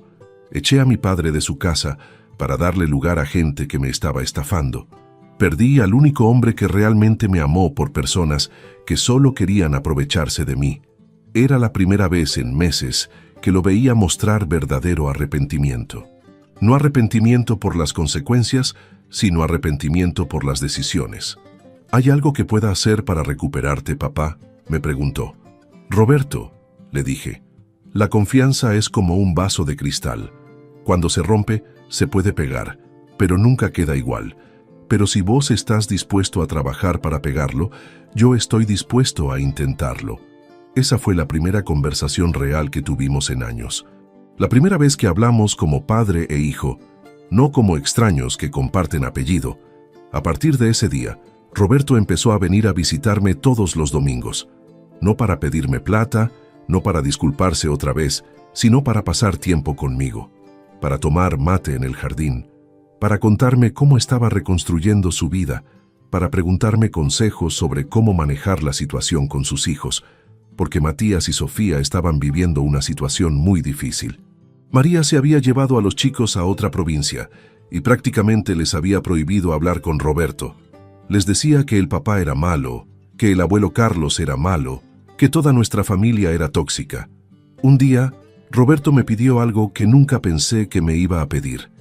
Eché a mi padre de su casa para darle lugar a gente que me estaba estafando. Perdí al único hombre que realmente me amó por personas que solo querían aprovecharse de mí. Era la primera vez en meses que lo veía mostrar verdadero arrepentimiento. No arrepentimiento por las consecuencias, sino arrepentimiento por las decisiones. ¿Hay algo que pueda hacer para recuperarte, papá?, me preguntó. Roberto, le dije, la confianza es como un vaso de cristal. Cuando se rompe, se puede pegar, pero nunca queda igual. Pero si vos estás dispuesto a trabajar para pegarlo, yo estoy dispuesto a intentarlo. Esa fue la primera conversación real que tuvimos en años. La primera vez que hablamos como padre e hijo, no como extraños que comparten apellido. A partir de ese día, Roberto empezó a venir a visitarme todos los domingos. No para pedirme plata, no para disculparse otra vez, sino para pasar tiempo conmigo, para tomar mate en el jardín, para contarme cómo estaba reconstruyendo su vida, para preguntarme consejos sobre cómo manejar la situación con sus hijos, porque Matías y Sofía estaban viviendo una situación muy difícil. María se había llevado a los chicos a otra provincia y prácticamente les había prohibido hablar con Roberto. Les decía que el papá era malo, que el abuelo Carlos era malo, que toda nuestra familia era tóxica. Un día, Roberto me pidió algo que nunca pensé que me iba a pedir.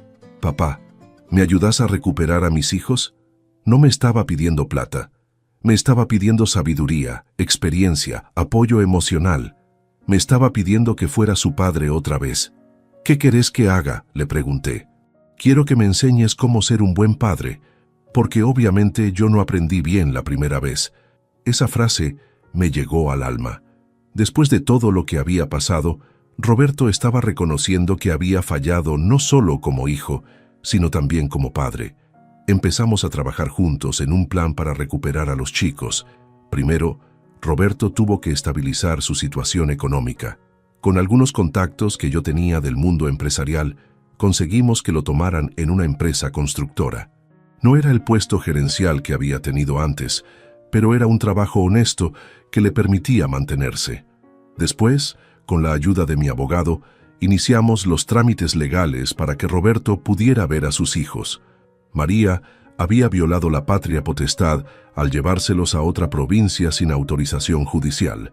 Papá, ¿me ayudas a recuperar a mis hijos? No me estaba pidiendo plata. Me estaba pidiendo sabiduría, experiencia, apoyo emocional. Me estaba pidiendo que fuera su padre otra vez. ¿Qué querés que haga?, le pregunté. Quiero que me enseñes cómo ser un buen padre, porque obviamente yo no aprendí bien la primera vez. Esa frase me llegó al alma. Después de todo lo que había pasado, Roberto estaba reconociendo que había fallado no solo como hijo, sino también como padre. Empezamos a trabajar juntos en un plan para recuperar a los chicos. Primero, Roberto tuvo que estabilizar su situación económica. Con algunos contactos que yo tenía del mundo empresarial, conseguimos que lo tomaran en una empresa constructora. No era el puesto gerencial que había tenido antes, pero era un trabajo honesto que le permitía mantenerse. Después, con la ayuda de mi abogado, iniciamos los trámites legales para que Roberto pudiera ver a sus hijos. María había violado la patria potestad al llevárselos a otra provincia sin autorización judicial.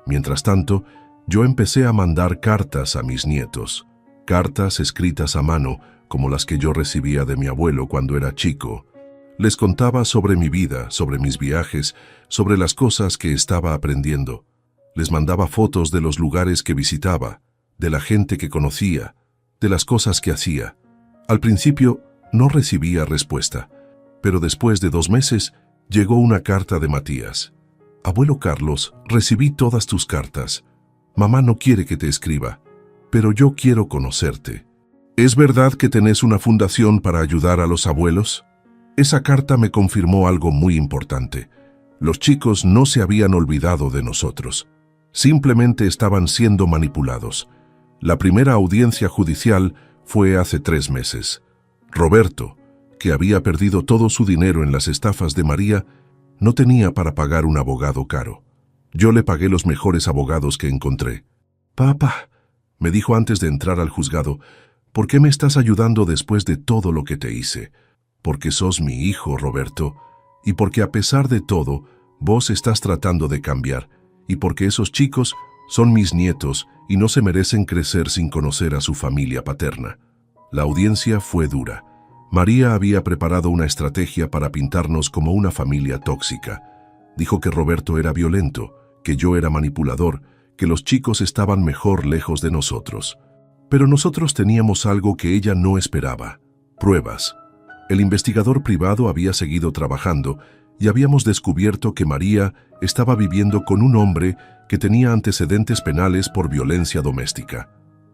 Mientras tanto, yo empecé a mandar cartas a mis nietos. Cartas escritas a mano, como las que yo recibía de mi abuelo cuando era chico. Les contaba sobre mi vida, sobre mis viajes, sobre las cosas que estaba aprendiendo. Les mandaba fotos de los lugares que visitaba, de la gente que conocía, de las cosas que hacía. Al principio no recibía respuesta, pero después de 2 meses llegó una carta de Matías. Abuelo Carlos, recibí todas tus cartas. Mamá no quiere que te escriba, pero yo quiero conocerte. ¿Es verdad que tenés una fundación para ayudar a los abuelos? Esa carta me confirmó algo muy importante. Los chicos no se habían olvidado de nosotros. Simplemente estaban siendo manipulados. La primera audiencia judicial fue hace 3 meses. Roberto, que había perdido todo su dinero en las estafas de María, no tenía para pagar un abogado caro. Yo le pagué los mejores abogados que encontré. «Papá», me dijo antes de entrar al juzgado, «¿por qué me estás ayudando después de todo lo que te hice? Porque sos mi hijo, Roberto, y porque a pesar de todo, vos estás tratando de cambiar, y porque esos chicos son mis nietos y no se merecen crecer sin conocer a su familia paterna». La audiencia fue dura. María había preparado una estrategia para pintarnos como una familia tóxica. Dijo que Roberto era violento, que yo era manipulador, que los chicos estaban mejor lejos de nosotros. Pero nosotros teníamos algo que ella no esperaba: pruebas. El investigador privado había seguido trabajando y habíamos descubierto que María estaba viviendo con un hombre que tenía antecedentes penales por violencia doméstica.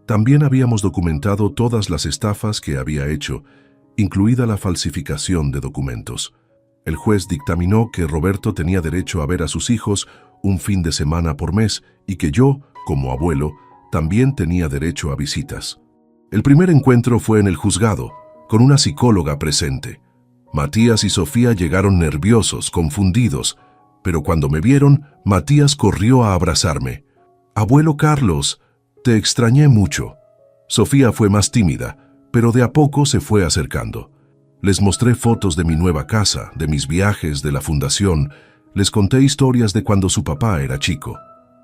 También habíamos documentado todas las estafas que había hecho, incluida la falsificación de documentos. El juez dictaminó que Roberto tenía derecho a ver a sus hijos un fin de semana por mes y que yo, como abuelo, también tenía derecho a visitas. El primer encuentro fue en el juzgado, con una psicóloga presente. Matías y Sofía llegaron nerviosos, confundidos, pero cuando me vieron, Matías corrió a abrazarme. «Abuelo Carlos, te extrañé mucho». Sofía fue más tímida, pero de a poco se fue acercando. Les mostré fotos de mi nueva casa, de mis viajes, de la fundación. Les conté historias de cuando su papá era chico.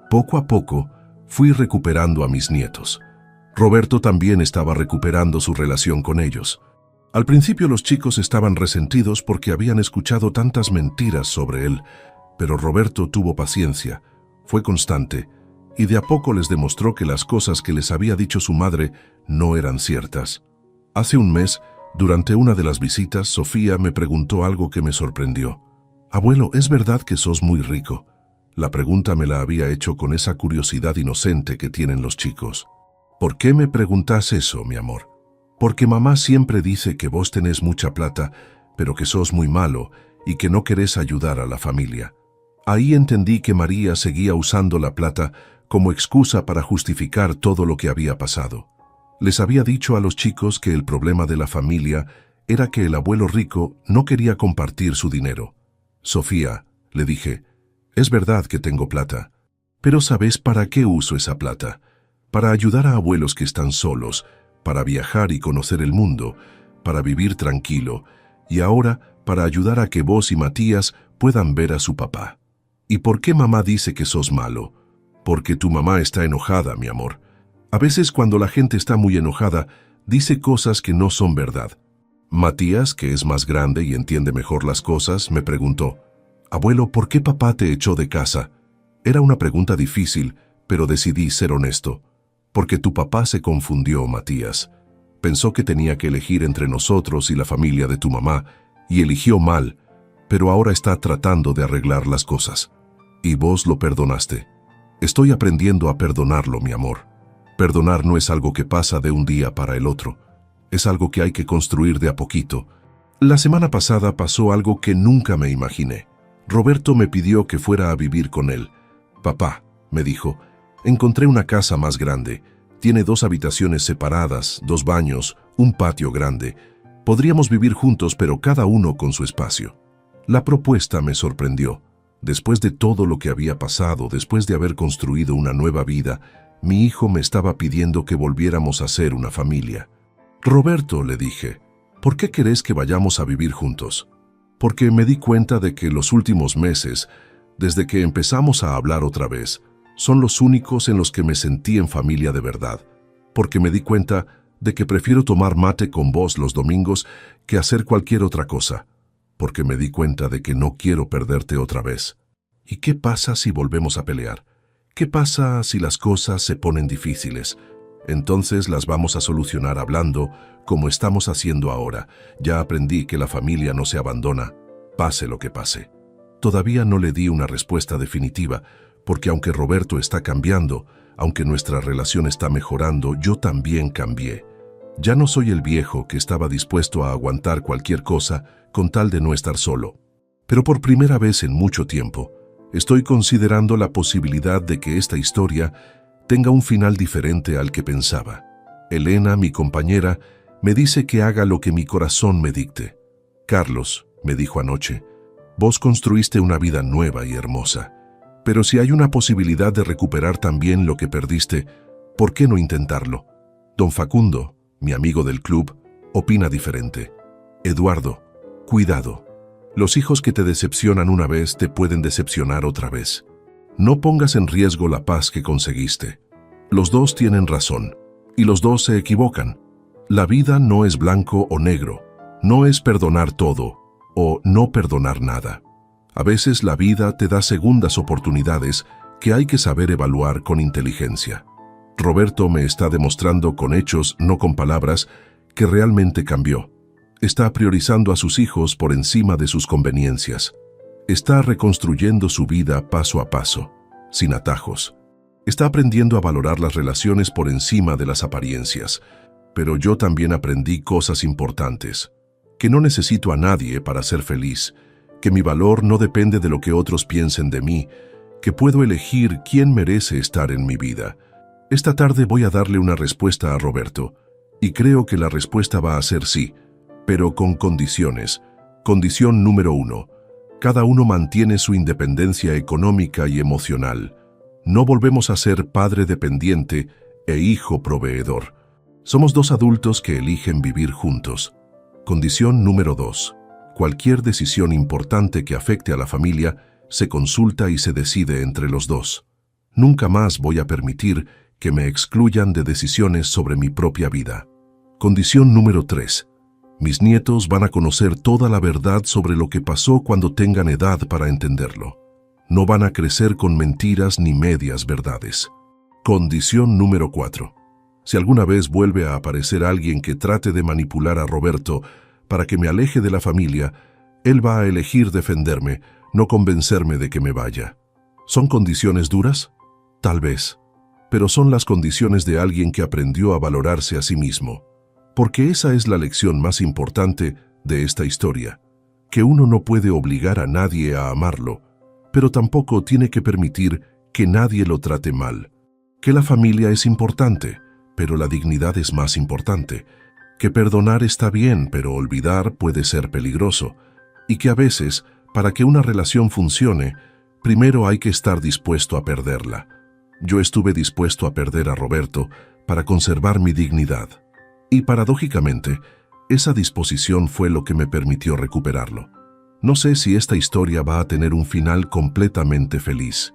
Poco a poco, fui recuperando a mis nietos. Roberto también estaba recuperando su relación con ellos. Al principio los chicos estaban resentidos porque habían escuchado tantas mentiras sobre él, pero Roberto tuvo paciencia, fue constante, y de a poco les demostró que las cosas que les había dicho su madre no eran ciertas. Hace un mes, durante una de las visitas, Sofía me preguntó algo que me sorprendió. «Abuelo, ¿es verdad que sos muy rico?» La pregunta me la había hecho con esa curiosidad inocente que tienen los chicos. «¿Por qué me preguntás eso, mi amor?» «Porque mamá siempre dice que vos tenés mucha plata, pero que sos muy malo y que no querés ayudar a la familia». Ahí entendí que María seguía usando la plata como excusa para justificar todo lo que había pasado. Les había dicho a los chicos que el problema de la familia era que el abuelo rico no quería compartir su dinero. «Sofía», le dije, «es verdad que tengo plata, pero ¿sabes para qué uso esa plata? Para ayudar a abuelos que están solos, para viajar y conocer el mundo, para vivir tranquilo, y ahora para ayudar a que vos y Matías puedan ver a su papá». ¿Y por qué mamá dice que sos malo? Porque tu mamá está enojada, mi amor. A veces cuando la gente está muy enojada, dice cosas que no son verdad. Matías, que es más grande y entiende mejor las cosas, me preguntó, «Abuelo, ¿por qué papá te echó de casa?» Era una pregunta difícil, pero decidí ser honesto. Porque tu papá se confundió, Matías. Pensó que tenía que elegir entre nosotros y la familia de tu mamá, y eligió mal, pero ahora está tratando de arreglar las cosas. Y vos lo perdonaste. Estoy aprendiendo a perdonarlo, mi amor. Perdonar no es algo que pasa de un día para el otro. Es algo que hay que construir de a poquito. La semana pasada pasó algo que nunca me imaginé. Roberto me pidió que fuera a vivir con él. «Papá», me dijo, «encontré una casa más grande. Tiene 2 habitaciones separadas, 2 baños, un patio grande. Podríamos vivir juntos, pero cada uno con su espacio». La propuesta me sorprendió. Después de todo lo que había pasado, después de haber construido una nueva vida, mi hijo me estaba pidiendo que volviéramos a ser una familia. «Roberto», le dije, «¿por qué querés que vayamos a vivir juntos?» Porque me di cuenta de que los últimos meses, desde que empezamos a hablar otra vez, son los únicos en los que me sentí en familia de verdad. Porque me di cuenta de que prefiero tomar mate con vos los domingos que hacer cualquier otra cosa. Porque me di cuenta de que no quiero perderte otra vez. ¿Y qué pasa si volvemos a pelear? ¿Qué pasa si las cosas se ponen difíciles? Entonces las vamos a solucionar hablando, como estamos haciendo ahora. Ya aprendí que la familia no se abandona, pase lo que pase. Todavía no le di una respuesta definitiva, porque aunque Roberto está cambiando, aunque nuestra relación está mejorando, yo también cambié. Ya no soy el viejo que estaba dispuesto a aguantar cualquier cosa con tal de no estar solo. Pero por primera vez en mucho tiempo, estoy considerando la posibilidad de que esta historia tenga un final diferente al que pensaba. Elena, mi compañera, me dice que haga lo que mi corazón me dicte. «Carlos», me dijo anoche, «vos construiste una vida nueva y hermosa. Pero si hay una posibilidad de recuperar también lo que perdiste, ¿por qué no intentarlo?» Don Facundo, mi amigo del club, opina diferente. «Eduardo, cuidado. Los hijos que te decepcionan una vez te pueden decepcionar otra vez. No pongas en riesgo la paz que conseguiste. Los dos tienen razón, y los dos se equivocan. La vida no es blanco o negro, no es perdonar todo o no perdonar nada. A veces la vida te da segundas oportunidades que hay que saber evaluar con inteligencia. Roberto me está demostrando con hechos, no con palabras, que realmente cambió. Está priorizando a sus hijos por encima de sus conveniencias. Está reconstruyendo su vida paso a paso, sin atajos. Está aprendiendo a valorar las relaciones por encima de las apariencias. Pero yo también aprendí cosas importantes. Que no necesito a nadie para ser feliz. Que mi valor no depende de lo que otros piensen de mí. Que puedo elegir quién merece estar en mi vida. Esta tarde voy a darle una respuesta a Roberto. Y creo que la respuesta va a ser sí, pero con condiciones. Condición número 1. Cada uno mantiene su independencia económica y emocional. No volvemos a ser padre dependiente e hijo proveedor. Somos 2 adultos que eligen vivir juntos. Condición número 2. Cualquier decisión importante que afecte a la familia se consulta y se decide entre los 2. Nunca más voy a permitir que me excluyan de decisiones sobre mi propia vida. Condición número 3. Mis nietos van a conocer toda la verdad sobre lo que pasó cuando tengan edad para entenderlo. No van a crecer con mentiras ni medias verdades. Condición número 4. Si alguna vez vuelve a aparecer alguien que trate de manipular a Roberto para que me aleje de la familia, él va a elegir defenderme, no convencerme de que me vaya. ¿Son condiciones duras? Tal vez. Pero son las condiciones de alguien que aprendió a valorarse a sí mismo. Porque esa es la lección más importante de esta historia. Que uno no puede obligar a nadie a amarlo, pero tampoco tiene que permitir que nadie lo trate mal. Que la familia es importante, pero la dignidad es más importante. Que perdonar está bien, pero olvidar puede ser peligroso. Y que a veces, para que una relación funcione, primero hay que estar dispuesto a perderla. Yo estuve dispuesto a perder a Roberto para conservar mi dignidad. Y paradójicamente, esa disposición fue lo que me permitió recuperarlo. No sé si esta historia va a tener un final completamente feliz.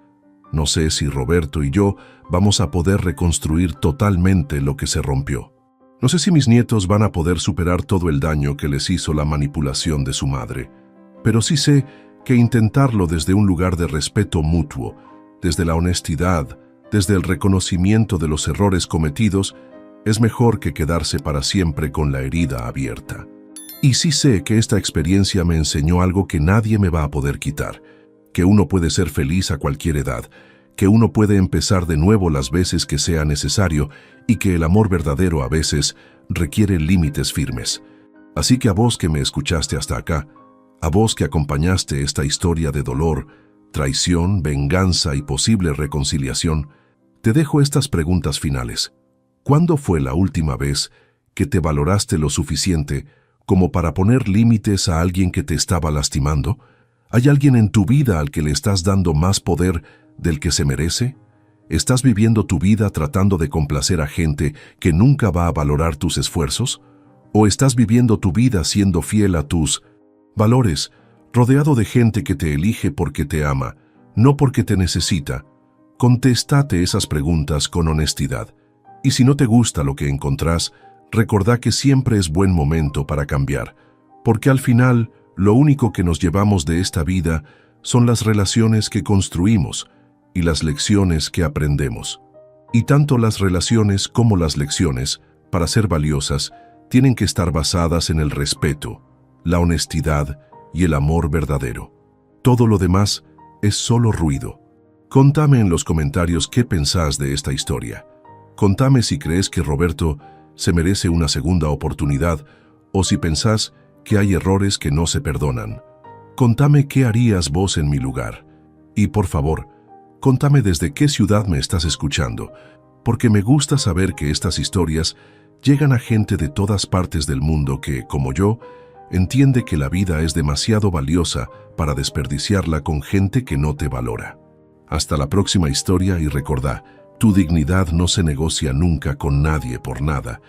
No sé si Roberto y yo vamos a poder reconstruir totalmente lo que se rompió. No sé si mis nietos van a poder superar todo el daño que les hizo la manipulación de su madre. Pero sí sé que intentarlo desde un lugar de respeto mutuo, desde la honestidad, desde el reconocimiento de los errores cometidos, es mejor que quedarse para siempre con la herida abierta. Y sí sé que esta experiencia me enseñó algo que nadie me va a poder quitar, que uno puede ser feliz a cualquier edad, que uno puede empezar de nuevo las veces que sea necesario y que el amor verdadero a veces requiere límites firmes. Así que a vos que me escuchaste hasta acá, a vos que acompañaste esta historia de dolor, traición, venganza y posible reconciliación, te dejo estas preguntas finales. ¿Cuándo fue la última vez que te valoraste lo suficiente como para poner límites a alguien que te estaba lastimando? ¿Hay alguien en tu vida al que le estás dando más poder del que se merece? ¿Estás viviendo tu vida tratando de complacer a gente que nunca va a valorar tus esfuerzos? ¿O estás viviendo tu vida siendo fiel a tus valores, rodeado de gente que te elige porque te ama, no porque te necesita? Contéstate esas preguntas con honestidad. Y si no te gusta lo que encontrás, recordá que siempre es buen momento para cambiar, porque al final, lo único que nos llevamos de esta vida son las relaciones que construimos y las lecciones que aprendemos. Y tanto las relaciones como las lecciones, para ser valiosas, tienen que estar basadas en el respeto, la honestidad y el amor verdadero. Todo lo demás es solo ruido. Contame en los comentarios qué pensás de esta historia. Contame si crees que Roberto se merece una segunda oportunidad o si pensás que hay errores que no se perdonan. Contame qué harías vos en mi lugar. Y por favor, contame desde qué ciudad me estás escuchando, porque me gusta saber que estas historias llegan a gente de todas partes del mundo que, como yo, entiende que la vida es demasiado valiosa para desperdiciarla con gente que no te valora. Hasta la próxima historia y recordá, tu dignidad no se negocia nunca con nadie por nada.